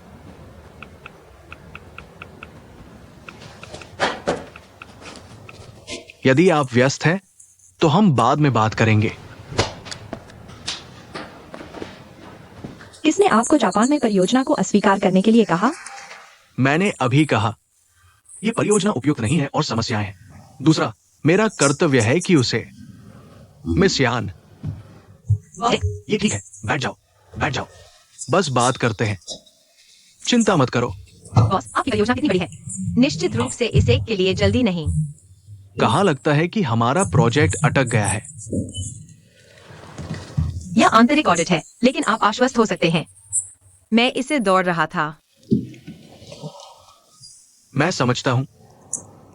यदि आप व्यस्त हैं तो हम बाद में बात करेंगे। किसने आपको जापान में परियोजना को अस्वीकार करने के लिए कहा? मैंने अभी कहा यह परियोजना उपयुक्त नहीं है और समस्याएं हैं। दूसरा, मेरा कर्तव्य है कि उसे मिस यान, ये ठीक है, बैठ जाओ, बैठ जाओ, बस बात करते हैं, चिंता मत करो। बॉस, आपकी परियोजना कितनी बड़ी है? निश्चित रूप से इस एक के लिए जल्दी नहीं। कहाँ लगता है कि हमारा प्रोजेक्ट अटक गया है। यह आंतरिक ऑडिट है, लेकिन आप आश्वस्त हो सकते हैं। मैं इसे दौड़ रहा था। मैं समझता हूं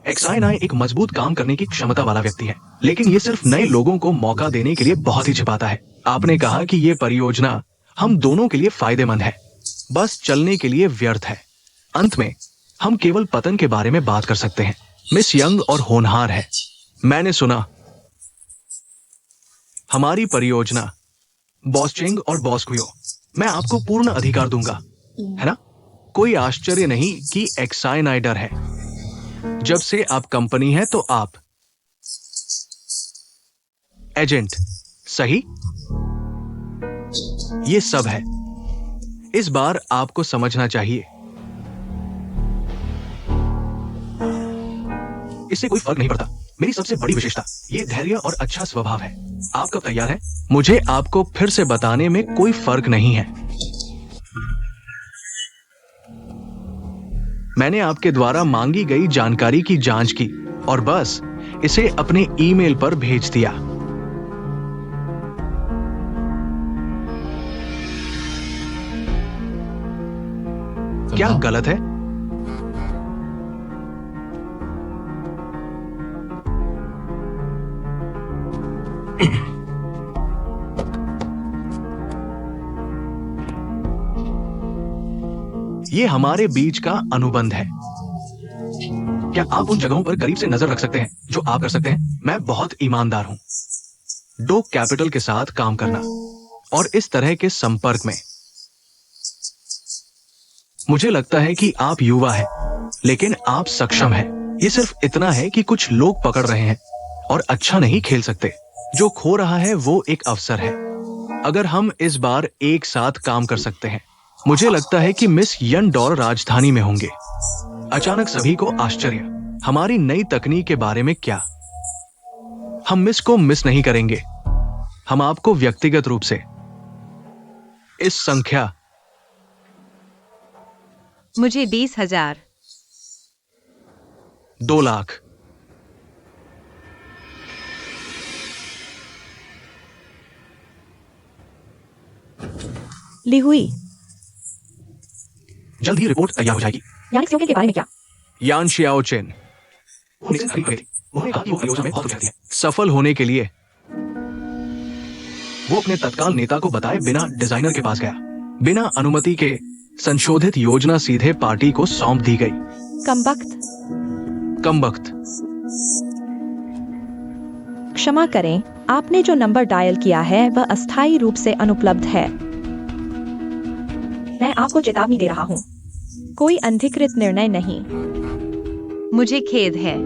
XINI एक मजबूत काम करने की क्षमता वाला व्यक्ति है, लेकिन ये सिर्फ नए लोगों को मौका देने के लिए बहुत ही छिपाता है। आपने कहा कि ये परियोजना हम दोनों के लिए फायदेमंद है, बस चलने के लिए व्यर्थ है। अंत में हम केवल पतन के बारे में बात कर सकते हैं। मिस यंग और होनहार है। मैंने सुना हमारी परियोजना बॉस चेंग और बॉस कुयो, मैं आपको पूर्ण अधिकार दूंगा, है ना? कोई आश्चर्य नहीं कि XINI डर है। जब से आप कंपनी है तो आप एजेंट, सही? ये सब है। इस बार आपको समझना चाहिए इससे कोई फर्क नहीं पड़ता। मेरी सबसे बड़ी विशेषता ये धैर्य और अच्छा स्वभाव है। आप कब तैयार हैं? मुझे आपको फिर से बताने में कोई फर्क नहीं है। मैंने आपके द्वारा मांगी गई जानकारी की जांच की और बस इसे अपने ईमेल पर भेज दिया। क्या गलत है? ये हमारे बीच का अनुबंध है। क्या आप उन जगहों पर करीब से नजर रख सकते हैं जो आप कर सकते हैं? मैं बहुत ईमानदार हूं। डो कैपिटल के साथ काम करना और इस तरह के संपर्क में, मुझे लगता है कि आप युवा हैं, लेकिन आप सक्षम हैं। ये सिर्फ इतना है कि कुछ लोग पकड़ रहे हैं और अच्छा नहीं खेल सकते। जो खो रहा है वो एक अवसर है। अगर हम इस बार एक साथ काम कर सकते हैं, मुझे लगता है कि मिस यनडोर राजधानी में होंगे। अचानक सभी को आश्चर्य, हमारी नई तकनीक के बारे में क्या? हम मिस को मिस नहीं करेंगे। हम आपको व्यक्तिगत रूप से इस संख्या मुझे 20,000 2 लाख ली हुई। जल्द ही रिपोर्ट तैयार हो जाएगी। यानिक के बारे में क्या? यान शियाओ चेन उन्हें खरीद गई थी। उन्होंने कहा कि वो परियोजना में बहुत रुचि रखती है। सफल होने के लिए वो अपने तत्काल नेता को बताए बिना डिजाइनर के पास गया। बिना अनुमति के संशोधित योजना सीधे पार्टी को सौंप दी गई। कमबख्त। क्षमा करें, आपने जो नंबर डायल किया है वह अस्थायी रूप से अनुपलब्ध है। मैं आपको चेतावनी दे रहा हूं, कोई अनधिकृत निर्णय नहीं। मुझे खेद है।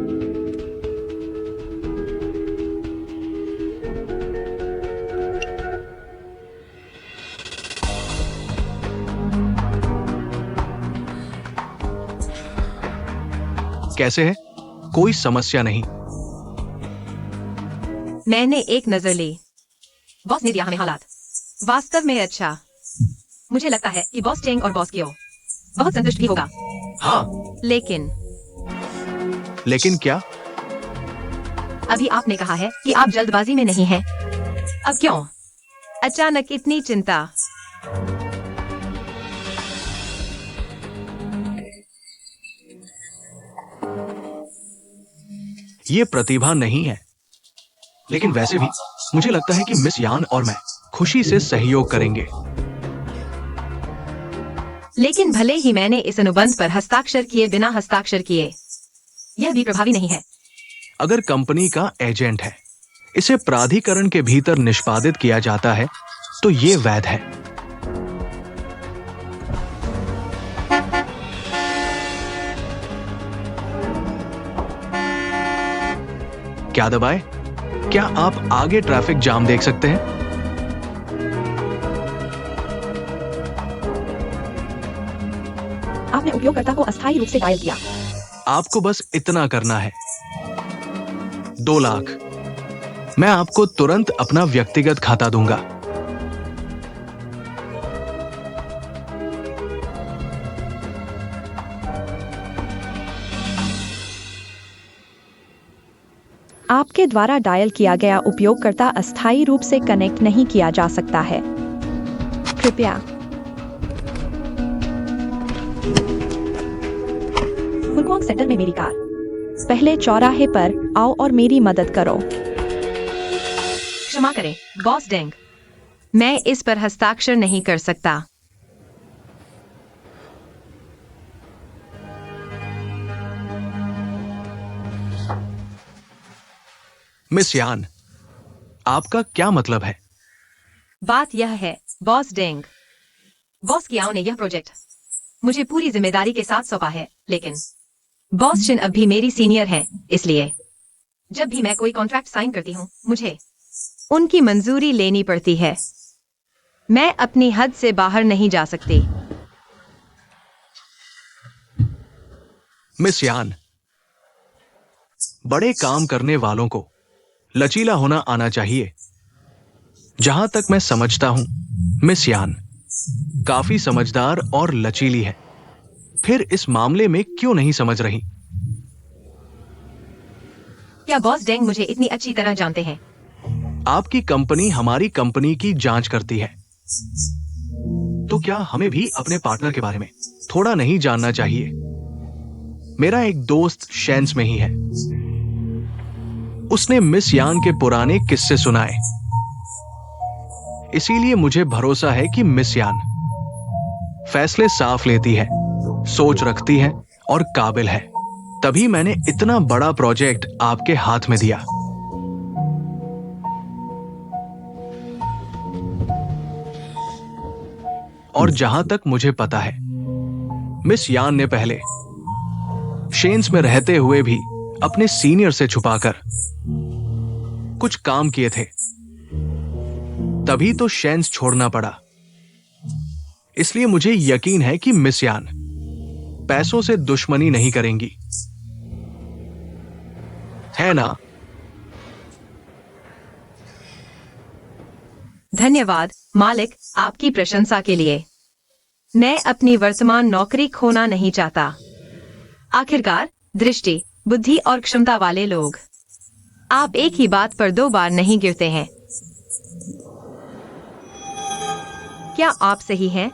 कैसे है? कोई समस्या नहीं। मैंने एक नजर ली। बॉस ने दिया हमें हालात वास्तव में अच्छा। मुझे लगता है कि बॉस चेंग और बॉस कियो बहुत संतुष्ट भी होगा। हाँ, लेकिन क्या? अभी आपने कहा है कि आप जल्दबाजी में नहीं हैं। अब क्यों अचानक इतनी चिंता? ये प्रतिभा नहीं है, लेकिन वैसे भी मुझे लगता है कि मिस यान और मैं खुशी से सहयोग करेंगे। लेकिन भले ही मैंने इस अनुबंध पर हस्ताक्षर किए बिना हस्ताक्षर किए, यह भी प्रभावी नहीं है। अगर कंपनी का एजेंट है, इसे प्राधिकरण के भीतर निष्पादित किया जाता है, तो ये वैध है। क्या दबाए? क्या आप आगे ट्रैफिक जाम देख सकते हैं? आपने उपयोगकर्ता को अस्थायी रूप से डायल किया। आपको बस इतना करना है। 2 लाख। मैं आपको तुरंत अपना व्यक्तिगत खाता दूंगा। आपके द्वारा डायल किया गया उपयोगकर्ता अस्थायी रूप से कनेक्ट नहीं किया जा सकता है। कृपया फुलकॉन्ग सेंटर में मेरी कार। पहले चौराहे पर आओ और मेरी मदद करो। क्षमा करें बॉस डेंग, मैं इस पर हस्ताक्षर नहीं कर सकता। मिस यान, आपका क्या मतलब है? बात यह है बॉस डेंग, बॉस कियाओ ने यह प्रोजेक्ट मुझे पूरी जिम्मेदारी के साथ सौंपा है, लेकिन बॉस शिन अब भी मेरी सीनियर हैं, इसलिए जब भी मैं कोई कॉन्ट्रैक्ट साइन करती हूँ, मुझे उनकी मंजूरी लेनी पड़ती है। मैं अपनी हद से बाहर नहीं जा सकती। मिस यान, बड़े काम करने वालों को लचीला होना आना चाहिए। जहां तक मैं समझता हूं, मिस यान काफी समझदार और लचीली है। फिर इस मामले में क्यों नहीं समझ रही? क्या बॉस डेंग मुझे इतनी अच्छी तरह जानते हैं? आपकी कंपनी हमारी कंपनी की जांच करती है, तो क्या हमें भी अपने पार्टनर के बारे में थोड़ा नहीं जानना चाहिए? मेरा एक दोस्त शेंस में ही है। उसने मिस यान के पुराने किस्से सुनाए, इसीलिए मुझे भरोसा है कि मिस यान फैसले साफ लेती है, सोच रखती है और काबिल है। तभी मैंने इतना बड़ा प्रोजेक्ट आपके हाथ में दिया। और जहां तक मुझे पता है, मिस यान ने पहले शेन्स में रहते हुए भी अपने सीनियर से छुपाकर कुछ काम किए थे, तभी तो शेन्स छोड़ना पड़ा। इसलिए मुझे यकीन है कि मिस यान पैसों से दुश्मनी नहीं करेंगी, है ना? धन्यवाद मालिक, आपकी प्रशंसा के लिए। मैं अपनी वर्तमान नौकरी खोना नहीं चाहता। आखिरकार दृष्टि, बुद्धि और क्षमता वाले लोग, आप एक ही बात पर 2 बार नहीं गिरते हैं। क्या आप सही हैं?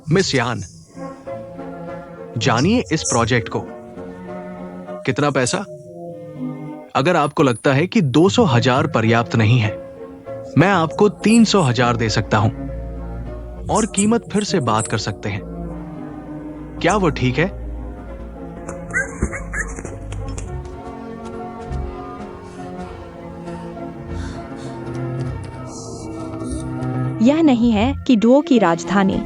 मिस यान, जानिए इस प्रोजेक्ट को। कितना पैसा? अगर आपको लगता है कि 200,000 पर्याप्त नहीं है, मैं आपको 300,000 दे सकता हूं और कीमत फिर से बात कर सकते हैं। क्या वो ठीक है? यह नहीं है कि डुओ की राजधानी।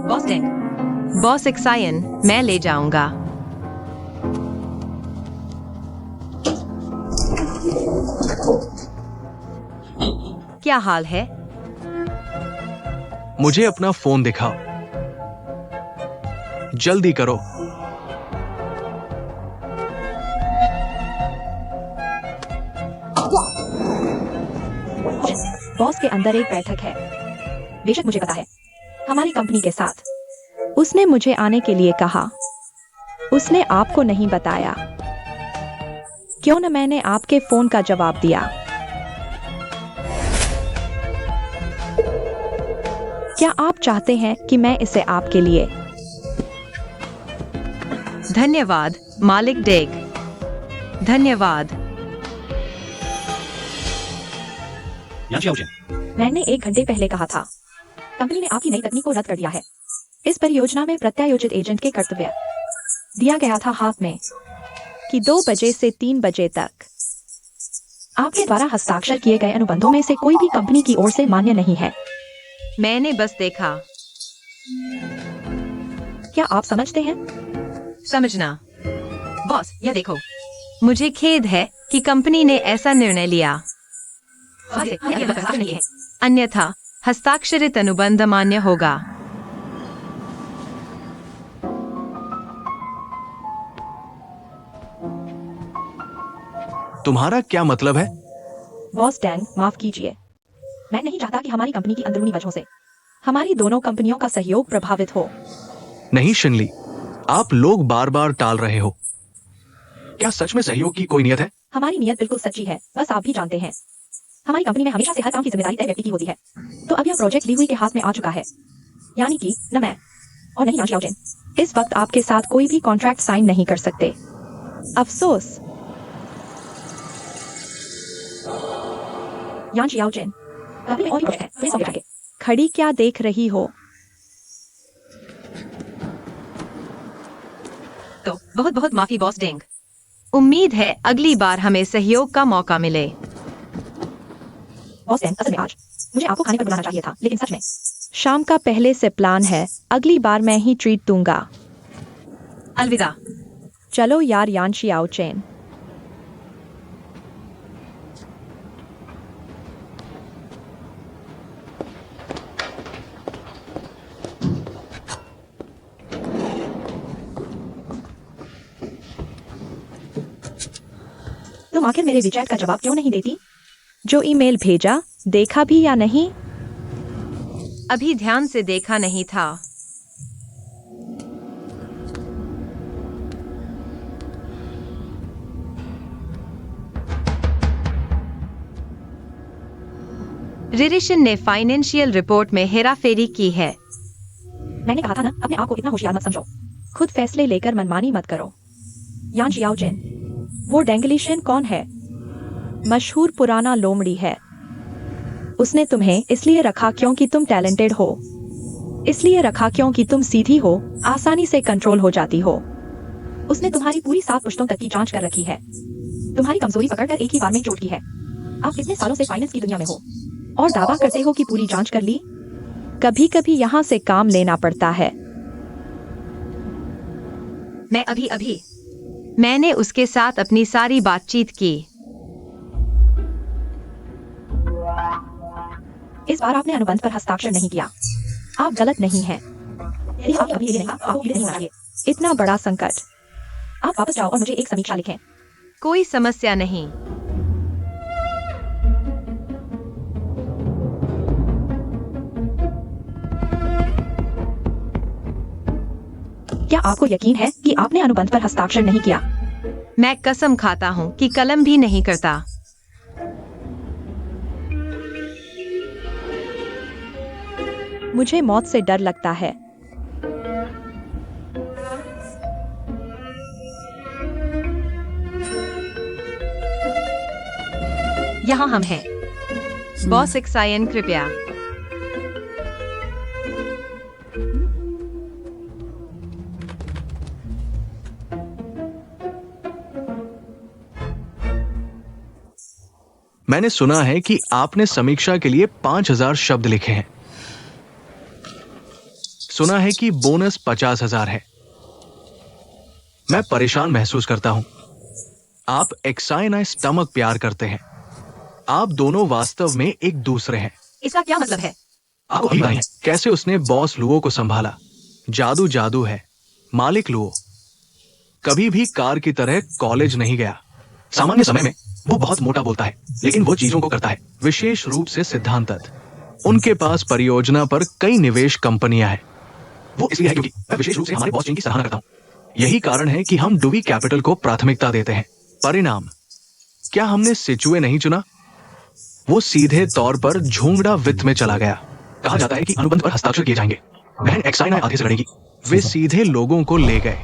बॉस डेंग, बॉस एक्सायन, मैं ले जाऊंगा। क्या हाल है? मुझे अपना फोन दिखाओ। जल्दी करो। बॉस के अंदर एक बैठक है। बेशक मुझे पता है, हमारी कंपनी के साथ। उसने मुझे आने के लिए कहा। उसने आपको नहीं बताया। क्यों न मैंने आपके फोन का जवाब दिया। क्या आप चाहते हैं कि मैं इसे आपके लिए? धन्यवाद मालिक डेग, धन्यवाद। यांची याओचेन, मैंने 1 घंटे पहले कहा था, कंपनी ने आपकी नई तकनीक को रद्द कर दिया है। इस परियोजना में प्रत्यायोजित एजेंट के कर्तव्य दिया गया था हाथ में कि 2 बजे से 3 बजे तक आपके द्वारा हस्ताक्षर किए गए अनुबंधों में से कोई भी कंपनी की ओर से मान्य नहीं है। मैंने बस देखा। क्या आप समझते हैं? समझना। बॉस, यह देखो। मुझे खेद है कि कंपनी ने ऐसा निर्णय लिया। अन्यथा हस्ताक्षरित अनुबंध मान्य होगा। तुम्हारा क्या मतलब है? बॉस डैंग, माफ कीजिए। मैं नहीं चाहता कि हमारी कंपनी की अंदरूनी वजहों से हमारी दोनों कंपनियों का सहयोग प्रभावित हो। नहीं शिनली, आप लोग बार बार टाल रहे हो। क्या सच में सहयोग की कोई नियत है? हमारी नियत बिल्कुल सच्ची है, बस आप भी जानते हैं। हमारी कंपनी में हमेशा से हर काम की जिम्मेदारी तय व्यक्ति की होती है। तो अब यह प्रोजेक्ट ली हुई के हाथ में आ चुका है, यानी कि न मैं और नहीं यांची याओचेन इस वक्त आपके साथ कोई भी कॉन्ट्रैक्ट साइन नहीं कर सकते। अफसोस। यांची याओचेन, अभी में और भी प्रोजेक्ट है, वे सब देखेंगे। खड़ी क्या देख रही हो? तो बहुत बहुत माफी बॉस डेंग। उम्मीद है अगली बार हमें सहयोग का मौका मिले। बॉस डैंग, असल में आज मुझे आपको खाने पर बुलाना चाहिए था, लेकिन सच में शाम का पहले से प्लान है। अगली बार मैं ही ट्रीट दूंगा। अलविदा। चलो यार यांची याओचेन। तुम आखिर मेरे विचैट का जवाब क्यों नहीं देती? जो ईमेल भेजा, देखा भी या नहीं? अभी ध्यान से देखा नहीं था। रिरिशन ने फाइनेंशियल रिपोर्ट में हेराफेरी की है। मैंने कहा था ना, अपने आप को इतना होशियार मत समझो। खुद फैसले लेकर मनमानी मत करो। यांची याओचेन, वो डेंगलिशियन कौन है? मशहूर पुराना लोमड़ी है। उसने तुम्हें इसलिए रखा क्योंकि तुम टैलेंटेड हो, इसलिए रखा क्योंकि तुम सीधी हो, आसानी से कंट्रोल हो जाती हो। उसने तुम्हारी पूरी 7 पुश्तों तक की जांच कर रखी है, तुम्हारी कमजोरी पकड़कर एक ही बार में चोट की है। आप इतने सालों से फाइनेंस की दुनिया में हो और दावा करते हो कि पूरी जांच कर ली। कभी कभी यहाँ से काम लेना पड़ता है। मैंने उसके साथ अपनी सारी बातचीत की। इस बार आपने अनुबंध पर हस्ताक्षर नहीं किया। आप गलत नहीं हैं। यदि आप अभी ये नहीं, आपको पीड़ित नहीं होना चाहिए। इतना बड़ा संकट। आप वापस जाओ और मुझे एक समीक्षा लिखें। कोई समस्या नहीं। क्या आपको यकीन है कि आपने अनुबंध पर हस्ताक्षर नहीं किया? मैं कसम खाता हूँ कि कलम भी नहीं करता। मुझे मौत से डर लगता है। यहाँ हम हैं। बॉस एक्सायन, कृपया। मैंने सुना है कि आपने समीक्षा के लिए 5000 शब्द लिखे हैं। सुना है कि बोनस 50,000 है। मैं परेशान महसूस करता हूं। आप एक्साइना स्टमक प्यार करते हैं। आप दोनों वास्तव में एक दूसरे हैं। इसका क्या मतलब है? आपको भी पता है कैसे उसने बॉस लुओ को संभाला। जादू जादू है। मालिक लुओ कभी भी कार की तरह कॉलेज नहीं गया। सामान्य समय में वो बहुत मोटा बोलता है, लेकिन वो चीजों को करता है, विशेष रूप से सिद्धांतत। उनके पास परियोजना पर कई निवेश कंपनियां हैं। वो इसलिए है क्योंकि मैं विशेष रूप से हमारे बॉस चीन की सराहना करता हूं। यही कारण है कि हम डुवी कैपिटल को प्राथमिकता देते हैं। परिणाम क्या हमने सिचुए नहीं चुना? वो सीधे तौर पर झूंगड़ा वित्त में चला गया। कहा जाता है कि अनुबंध पर हस्ताक्षर किए जाएंगे। बहन एक्साइना आधे से लड़ेगी। वे सीधे लोगों को ले गए।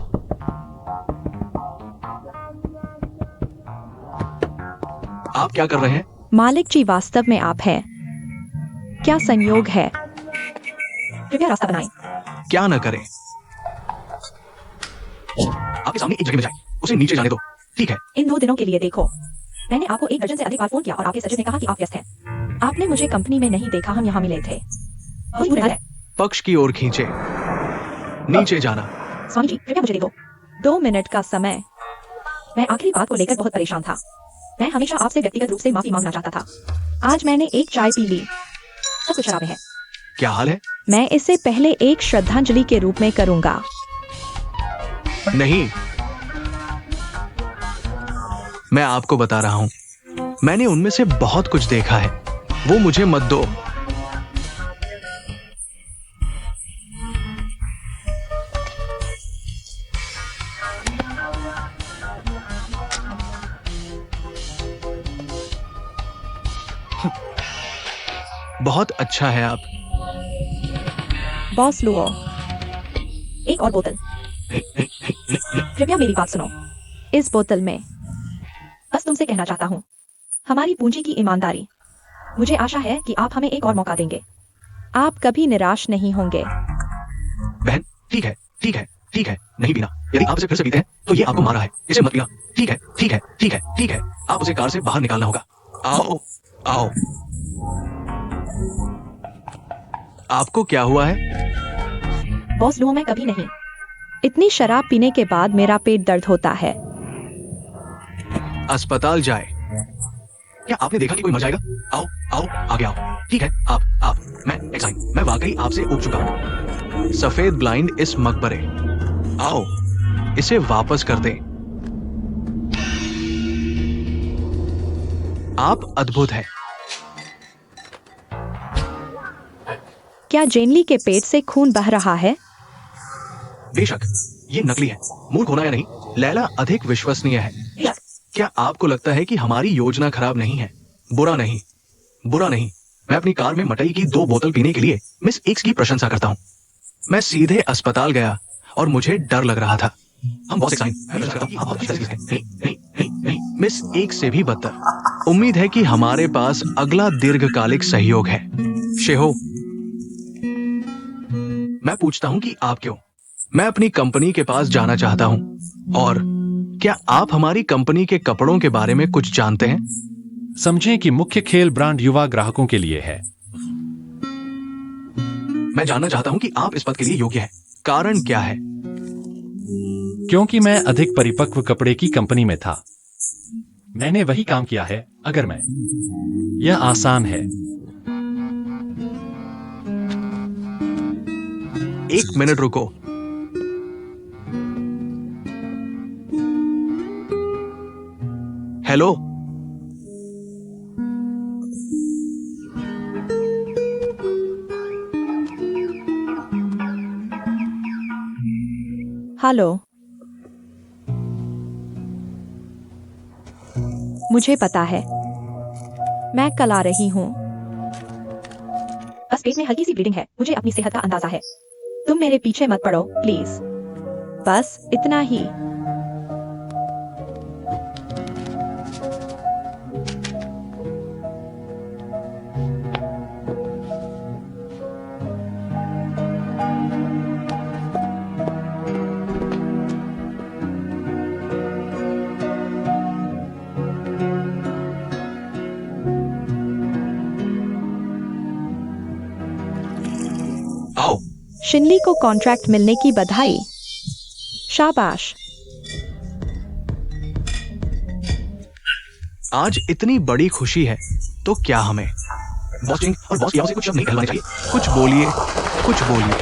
आप क्या कर रहे हैं? मालिक जी, वास्तव में आप हैं। क्या संयोग है? कृपया रास्ता बनाएं। क्या न करें? आपके सामने एक जगह में जाए, उसे नीचे जाने दो। ठीक है। इन 2 दिनों के लिए देखो, मैंने आपको 1 दर्जन से अधिक बार फोन किया और आपके सचिव ने कहा कि आप व्यस्त हैं। आपने मुझे कंपनी में नहीं देखा, हम यहाँ मिले थे। बहुत बुरा है। पक्ष की ओर खींचे। नीचे जाना। स्वामी जी, कृपया मुझे दे दो 2 मिनट का समय। मैं आखिरी बात को लेकर बहुत परेशान था। मैं हमेशा आपसे व्यक्तिगत रूप से माफी मांगना चाहता था। आज मैंने एक चाय पी ली। सब कुछ शराबें हैं। क्या हाल है? मैं इसे पहले एक श्रद्धांजलि के रूप में करूंगा। नहीं, मैं आपको बता रहा हूं, मैंने उनमें से बहुत कुछ देखा है। वो मुझे मत दो। बहुत अच्छा है आप। बॉस लुओ, एक और बोतल। कृपया मेरी बात सुनो। इस बोतल में बस तुमसे कहना चाहता हूँ, हमारी पूंजी की ईमानदारी। मुझे आशा है कि आप हमें एक और मौका देंगे। आप कभी निराश नहीं होंगे। बहन, ठीक है, ठीक है, ठीक है, नहीं पीना। यदि आप इसे फिर से पीते हैं तो ये आपको मारा है। इसे मत पीना। ठीक है, ठीक है, ठीक है, ठीक है। आप उसे कार से बाहर निकालना होगा। आओ, आओ। आपको क्या हुआ है? बॉस लुओ, मैं कभी नहीं। इतनी शराब पीने के बाद मेरा पेट दर्द होता है। अस्पताल जाए। क्या आपने देखा कि कोई मर जाएगा? आओ, आओ, आगे आओ। ठीक है, आप, मैं एक्साइन, मैं वाकई आपसे उब चुका हूं। सफेद ब्लाइंड इस मकबरे। आओ, इसे वापस कर दें। आप अद्भुत हैं। क्या जेनली के पेट से खून बह रहा है? बेशक, ये नकली है। मूर्ख होना या नहीं, लैला अधिक विश्वसनीय है। क्या आपको लगता है कि हमारी योजना खराब नहीं है? बुरा नहीं, बुरा नहीं। मैं अपनी कार में मटई की 2 बोतल पीने के लिए मिस एक्स की प्रशंसा करता हूँ। मैं सीधे अस्पताल गया और मुझे डर लग रहा था। हम बॉस एक्साइन, नहीं, मिस एक्स से भी बदतर। उम्मीद है कि हमारे पास अगला दीर्घकालिक सहयोग है। शेहो, मैं पूछता हूं कि आप क्यों? मैं अपनी कंपनी के पास जाना चाहता हूं। और क्या आप हमारी कंपनी के कपड़ों के बारे में कुछ जानते हैं? समझें कि मुख्य खेल ब्रांड युवा ग्राहकों के लिए है। मैं जानना चाहता हूं कि आप इस पद के लिए योग्य हैं। कारण क्या है? क्योंकि मैं अधिक परिपक्व कपड़े की कंपनी में था। मैंने वही काम किया है। अगर मैं, यह आसान है। 1 मिनट रुको। हेलो, हेलो, मुझे पता है। मैं कल आ रही हूँ। बस पेट में हल्की सी ब्लीडिंग है। मुझे अपनी सेहत का अंदाजा है। तुम मेरे पीछे मत पड़ो प्लीज। बस इतना ही। आओ। शिनली को कॉन्ट्रैक्ट मिलने की बधाई। शाबाश। आज इतनी बड़ी खुशी है तो क्या हमें बॉस चिंग और बॉस कियाओ से कुछ शब्द नहीं कहलवाने चाहिए? कुछ बोलिए, कुछ बोलिए।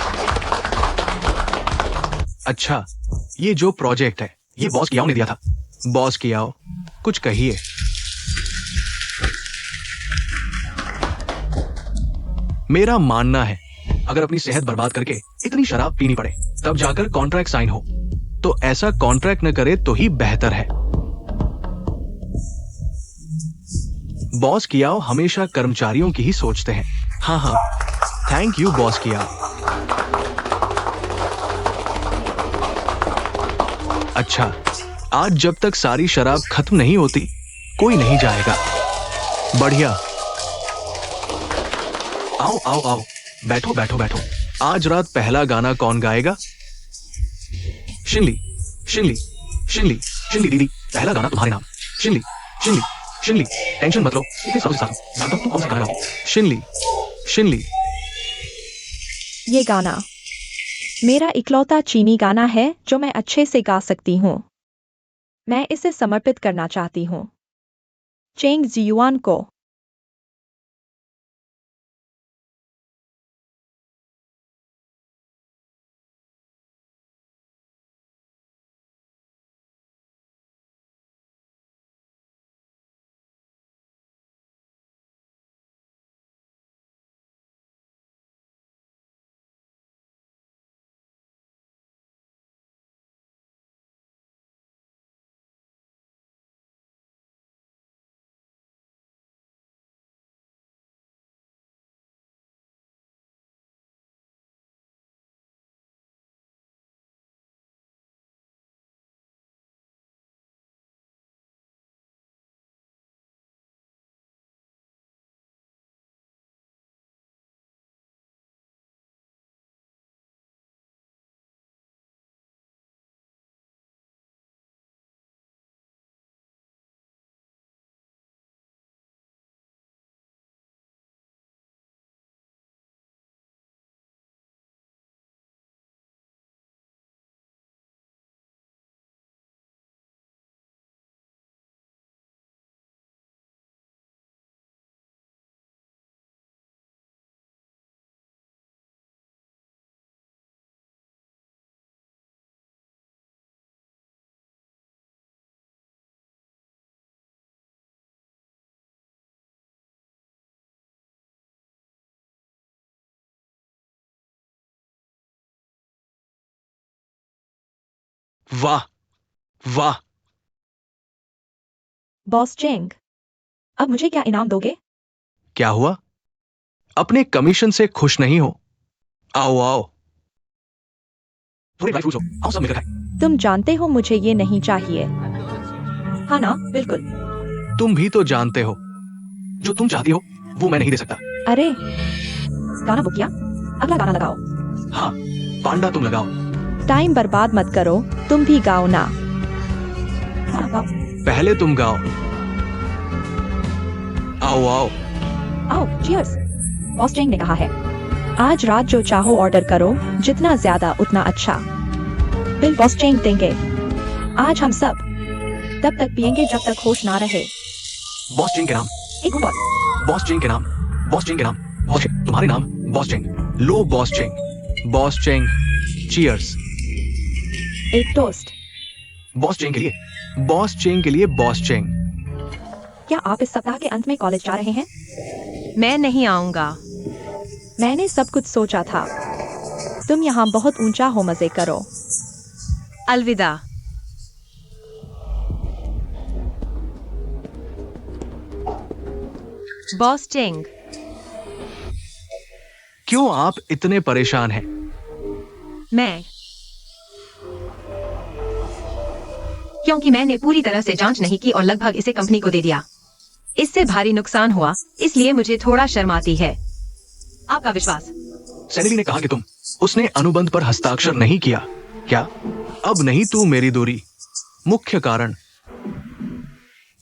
अच्छा, ये जो प्रोजेक्ट है ये बॉस कियाओ ने दिया था। बॉस कियाओ, कुछ कहिए। मेरा मानना है अगर अपनी सेहत बर्बाद करके इतनी शराब पीनी पड़े तब जाकर कॉन्ट्रैक्ट साइन हो, तो ऐसा कॉन्ट्रैक्ट न करे तो ही बेहतर है। बॉस कियाओ हमेशा कर्मचारियों की ही सोचते हैं। हाँ हाँ, थैंक यू बॉस कियाओ। अच्छा, आज जब तक सारी शराब खत्म नहीं होती कोई नहीं जाएगा। बढ़िया। आओ आओ आओ, बैठो बैठो बैठो। आज रात पहला गाना कौन गाएगा? शिनली, शिनली, शिनली, शिनली दीदी, पहला गाना तुम्हारे नाम। शिनली, शिनली, शिनली, टेंशन मत लो, इतने सालों से साथ हूं, जानता हूं तुम कौन सा गाना गाओ। शिनली, शिनली। ये गाना मेरा इकलौता चीनी गाना है जो मैं अच्छे से गा सकती हूँ। मैं इसे समर्पित करना चाहती हूँ चेंग जियुआन को। वाह वाह। बॉस चेंग, अब मुझे क्या इनाम दोगे? क्या हुआ? अपने कमीशन से खुश नहीं हो? आओ आओ, थोड़े ड्राई फ्रूट्स हो, आओ सब मिलकर खाएं। तुम जानते हो मुझे ये नहीं चाहिए। हाँ ना, बिल्कुल। तुम भी तो जानते हो जो तुम चाहती हो वो मैं नहीं दे सकता। अरे, गाना बुक किया? अगला गाना लगाओ। हाँ, पांडा तुम लगाओ। टाइम बर्बाद मत करो, तुम भी गाओ ना। हाँ, गाओ। पहले तुम गाओ। आओ आओ। आओ, चीयर्स। बॉस चेंग ने कहा है आज रात जो चाहो ऑर्डर करो, जितना ज्यादा उतना अच्छा। बिल बॉस चेंग देंगे। आज हम सब तब तक पिएंगे जब तक होश ना रहे। बॉस चिंग के नाम। एक गुड बॉस चिंग के नाम। बॉस चिंग के नाम। बॉस चिंग, तुम्हारे नाम बॉस चिंग। लो boss Ching. Boss Ching, cheers. एक टोस्ट। बॉस चिंग के लिए। बॉस चिंग के लिए बॉस चिंग। क्या आप इस सप्ताह के अंत में कॉलेज जा रहे हैं? मैं नहीं आऊंगा। मैंने सब कुछ सोचा था। तुम यहाँ बहुत ऊंचा हो, मजे करो। अलविदा। बॉस चिंग, क्यों आप इतने परेशान हैं? मैं क्योंकि मैंने पूरी तरह से जांच नहीं की और लगभग इसे कंपनी को दे दिया। इससे भारी नुकसान हुआ, इसलिए मुझे थोड़ा शर्म आती है। आपका विश्वास? सैनिली ने कहा कि उसने अनुबंध पर हस्ताक्षर नहीं किया। क्या? अब नहीं तू मेरी दूरी। मुख्य कारण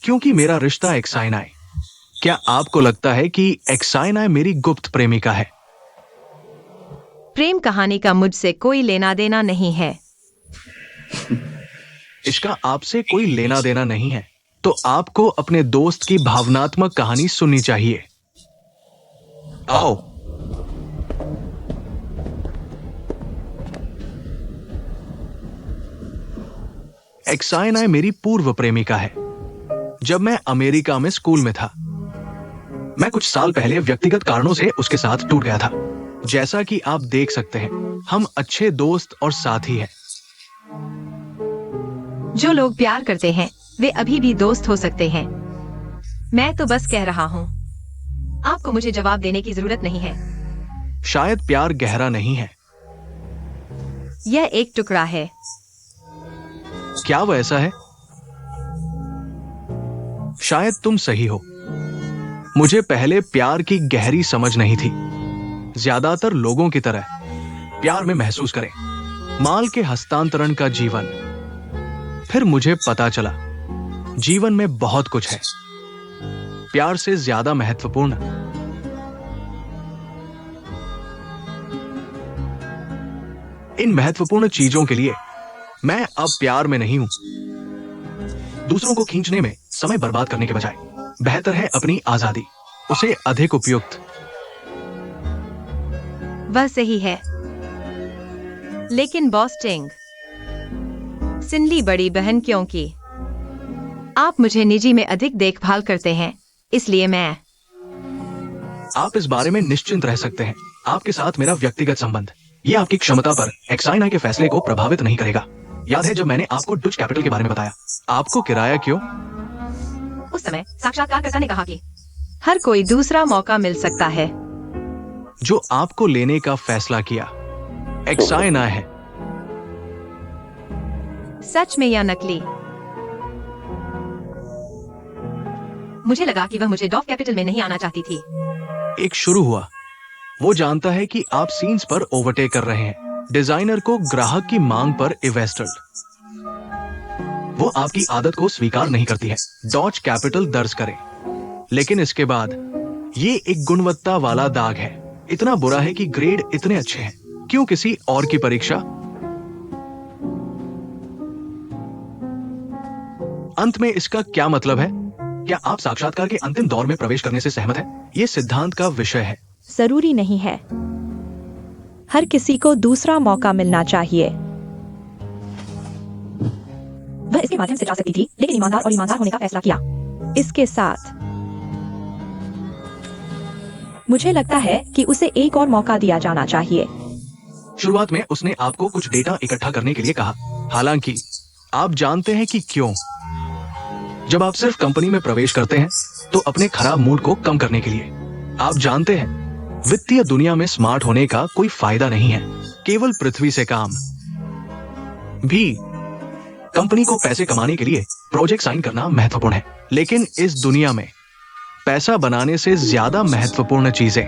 क्योंकि मेरा रिश्ता एक्साइनाई। क्या आपको लगता है कि एक्साइनाई मेरी गुप्त प्रेमिका है? प्रेम कहानी का मुझसे कोई लेना देना नहीं है। इसका आपसे कोई लेना देना नहीं है, तो आपको अपने दोस्त की भावनात्मक कहानी सुननी चाहिए। आओ। एक्साइनाई मेरी पूर्व प्रेमिका है। जब मैं अमेरिका में स्कूल में था, मैं कुछ साल पहले व्यक्तिगत कारणों से उसके साथ टूट गया था। जैसा कि आप देख सकते हैं, हम अच्छे दोस्त और साथी हैं। जो लोग प्यार करते हैं वे अभी भी दोस्त हो सकते हैं। मैं तो बस कह रहा हूँ, आपको मुझे जवाब देने की जरूरत नहीं है। शायद प्यार गहरा नहीं है। यह एक टुकड़ा है। क्या वो ऐसा है? शायद तुम सही हो। मुझे पहले प्यार की गहरी समझ नहीं थी। ज्यादातर लोगों की तरह प्यार में महसूस करें माल के हस्तांतरण का जीवन। फिर मुझे पता चला जीवन में बहुत कुछ है प्यार से ज्यादा महत्वपूर्ण। इन महत्वपूर्ण चीजों के लिए मैं अब प्यार में नहीं हूं। दूसरों को खींचने में समय बर्बाद करने के बजाय बेहतर है अपनी आजादी उसे अधिक उपयुक्त। वह सही है, लेकिन बॉस टिंग, सिनली बड़ी बहन, क्योंकि आप मुझे निजी में अधिक देखभाल करते हैं, इसलिए मैं। आप इस बारे में निश्चिंत रह सकते हैं। आपके साथ मेरा व्यक्तिगत संबंध, ये आपकी क्षमता पर एक्साइनाई के फैसले को प्रभावित नहीं करेगा। याद है जब मैंने आपको डच कैपिटल के बारे में बताया? आपको किराया क्यों? उस समय साक्षात्कारकर्ता ने कहा कि हर कोई दूसरा मौका मिल सकता है। जो आपको लेने का फैसला किया एक्साइनाई है। सच में या नकली? मुझे लगा कि वह मुझे डॉफ कैपिटल में नहीं आना चाहती थी। एक शुरू हुआ। वो जानता है कि आप सीन्स पर ओवरटेक कर रहे हैं। डिजाइनर को ग्राहक की मांग पर इन्वेस्टर। वो आपकी आदत को स्वीकार नहीं करती है। डॉच कैपिटल दर्ज करें। लेकिन इसके बाद ये एक गुणवत्ता वाला दाग है। इतना बुरा है कि ग्रेड इतने अच्छे हैं, क्यों किसी और की परीक्षा? अंत में इसका क्या मतलब है? क्या आप साक्षात्कार के अंतिम दौर में प्रवेश करने से सहमत हैं? ये सिद्धांत का विषय है। जरूरी नहीं है। हर किसी को दूसरा मौका मिलना चाहिए। वह इसके माध्यम से जा सकती थी, लेकिन ईमानदार और ईमानदार होने का फैसला किया। इसके साथ मुझे लगता है कि उसे एक और मौका दिया जाना चाहिए। शुरुआत में उसने आपको कुछ डेटा इकट्ठा करने के लिए कहा, हालांकि आप जानते हैं कि क्यों। जब आप सिर्फ कंपनी में प्रवेश करते हैं तो अपने खराब मूड को कम करने के लिए। आप जानते हैं वित्तीय दुनिया में स्मार्ट होने का कोई फायदा नहीं है, केवल पृथ्वी से काम। भी कंपनी को पैसे कमाने के लिए प्रोजेक्ट साइन करना महत्वपूर्ण है, लेकिन इस दुनिया में पैसा बनाने से ज्यादा महत्वपूर्ण चीजें।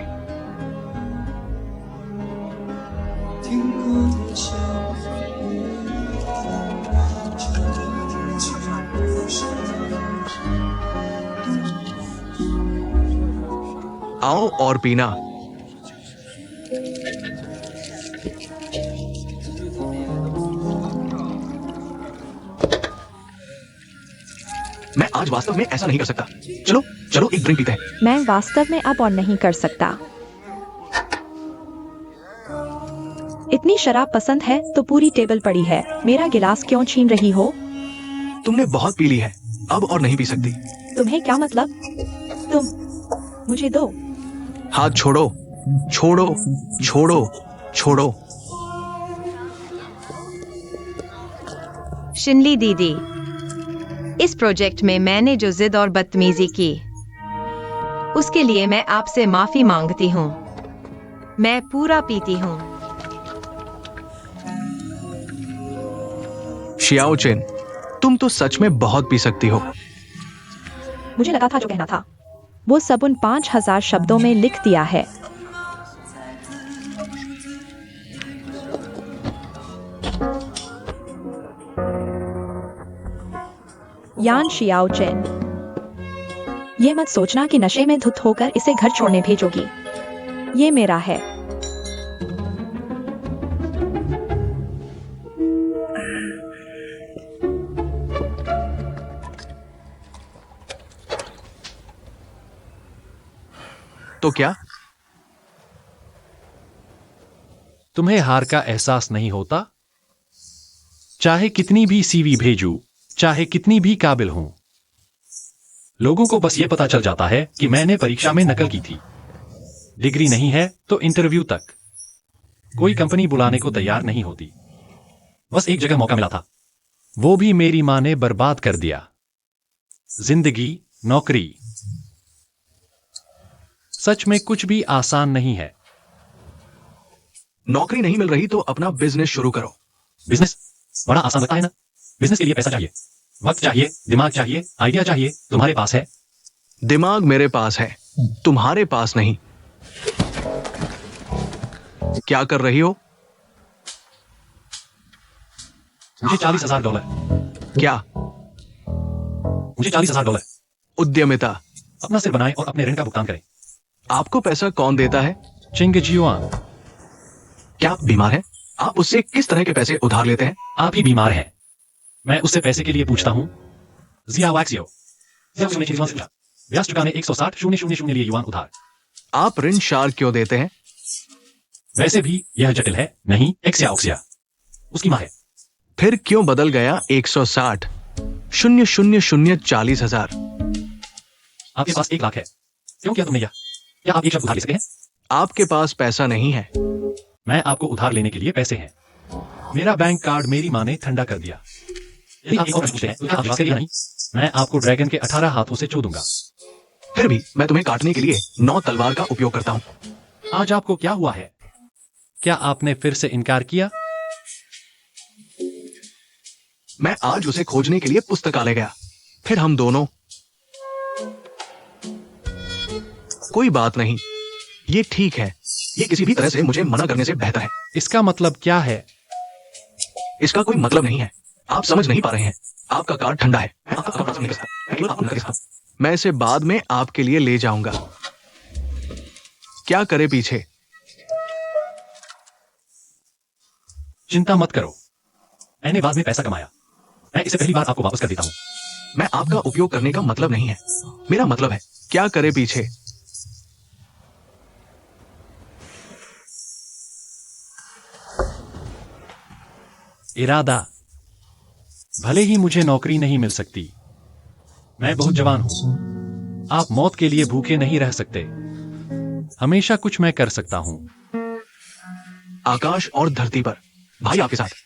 आओ और पीना। मैं आज वास्तव में ऐसा नहीं कर सकता। चलो चलो एक ड्रिंक पीते हैं। मैं वास्तव में अब और नहीं कर सकता। इतनी शराब पसंद है तो पूरी टेबल पड़ी है। मेरा गिलास क्यों छीन रही हो? तुमने बहुत पी ली है, अब और नहीं पी सकती। तुम्हें क्या मतलब? तुम मुझे दो। हाथ छोड़ो, छोड़ो, छोड़ो, छोड़ो। शिनली दीदी, इस प्रोजेक्ट में मैंने जो जिद और बदतमीजी की, उसके लिए मैं आपसे माफी मांगती हूँ। मैं पूरा पीती हूँ। शियाओ चेन, तुम तो सच में बहुत पी सकती हो। मुझे लगा था जो कहना था वो सब उन 5000 शब्दों में लिख दिया है। यान शियाओ चेन, ये मत सोचना कि नशे में धुत होकर इसे घर छोड़ने भेजोगी। ये मेरा है। तो क्या? तुम्हें हार का एहसास नहीं होता? चाहे कितनी भी सीवी भेजूं, चाहे कितनी भी काबिल हूं, लोगों को बस यह पता चल जाता है कि मैंने परीक्षा में नकल की थी। डिग्री नहीं है तो इंटरव्यू तक कोई कंपनी बुलाने को तैयार नहीं होती। बस एक जगह मौका मिला था, वो भी मेरी मां ने बर्बाद कर दिया। जिंदगी, नौकरी, सच में कुछ भी आसान नहीं है। नौकरी नहीं मिल रही तो अपना बिजनेस शुरू करो। बिजनेस बड़ा आसान लगता है ना? बिजनेस के लिए पैसा चाहिए, वक्त चाहिए, दिमाग चाहिए, आइडिया चाहिए। तुम्हारे पास है? दिमाग मेरे पास है, तुम्हारे पास नहीं। क्या कर रही हो? मुझे $40,000। क्या? मुझे $40,000। उद्यमिता। अपना सिर बनाएं और अपने ऋण का भुगतान करें। आपको पैसा कौन देता है? चिंग जियुआन। क्या आप बीमार हैं? आप उससे किस तरह के पैसे उधार लेते हैं? आप ही बीमार हैं। मैं उससे पैसे के लिए पूछता हूं। जिया वैक्सियो ब्याज चुकाने 160,000 लिए युआन उधार। आप ऋण शार क्यों देते हैं? वैसे भी यह जटिल है, नहीं एक्सिया ऑक्सिया उसकी मां है। फिर क्यों बदल गया 160? 0,000 40,000। आपके पास 1 लाख है, क्यों किया तुमने यह? क्या आप एक शब्द उधार ले सकते हैं? आपके पास पैसा नहीं है। मैं आपको उधार लेने के लिए पैसे हैं। मेरा बैंक कार्ड मेरी मां ने ठंडा कर दिया। यदि आप एक और प्रश्न पूछते हैं तो क्या आप विश्वास करिए नहीं? मैं आपको ड्रैगन के 18 हाथों से चो दूंगा। फिर भी मैं तुम्हें काटने के लिए 9 तलवार का उपयोग करता हूं। आज आपको क्या हुआ है? क्या आपने फिर से इनकार किया? मैं आज उसे खोजने के लिए पुस्तकालय गया, फिर हम दोनों। कोई बात नहीं, ये ठीक है। ये किसी भी तरह से मुझे मना करने से बेहतर है। इसका मतलब क्या है? इसका कोई मतलब नहीं है। आप समझ नहीं पा रहे हैं। आपका कार्ड ठंडा है। मैं आपका कपड़ा नहीं कर सकता। मैं केवल आपको नजर सकता हूं। मैं इसे बाद में आपके लिए ले जाऊंगा। क्या करे पीछे? चिंता मत करो, मैंने बाद में पैसा कमाया। मैं इसे पहली बार आपको वापस कर देता हूं। मैं आपका उपयोग करने का मतलब नहीं है। मेरा मतलब है, क्या करे पीछे? इरादा। भले ही मुझे नौकरी नहीं मिल सकती, मैं बहुत जवान हूं। आप मौत के लिए भूखे नहीं रह सकते। हमेशा कुछ मैं कर सकता हूं। आकाश और धरती पर, भाई आपके साथ।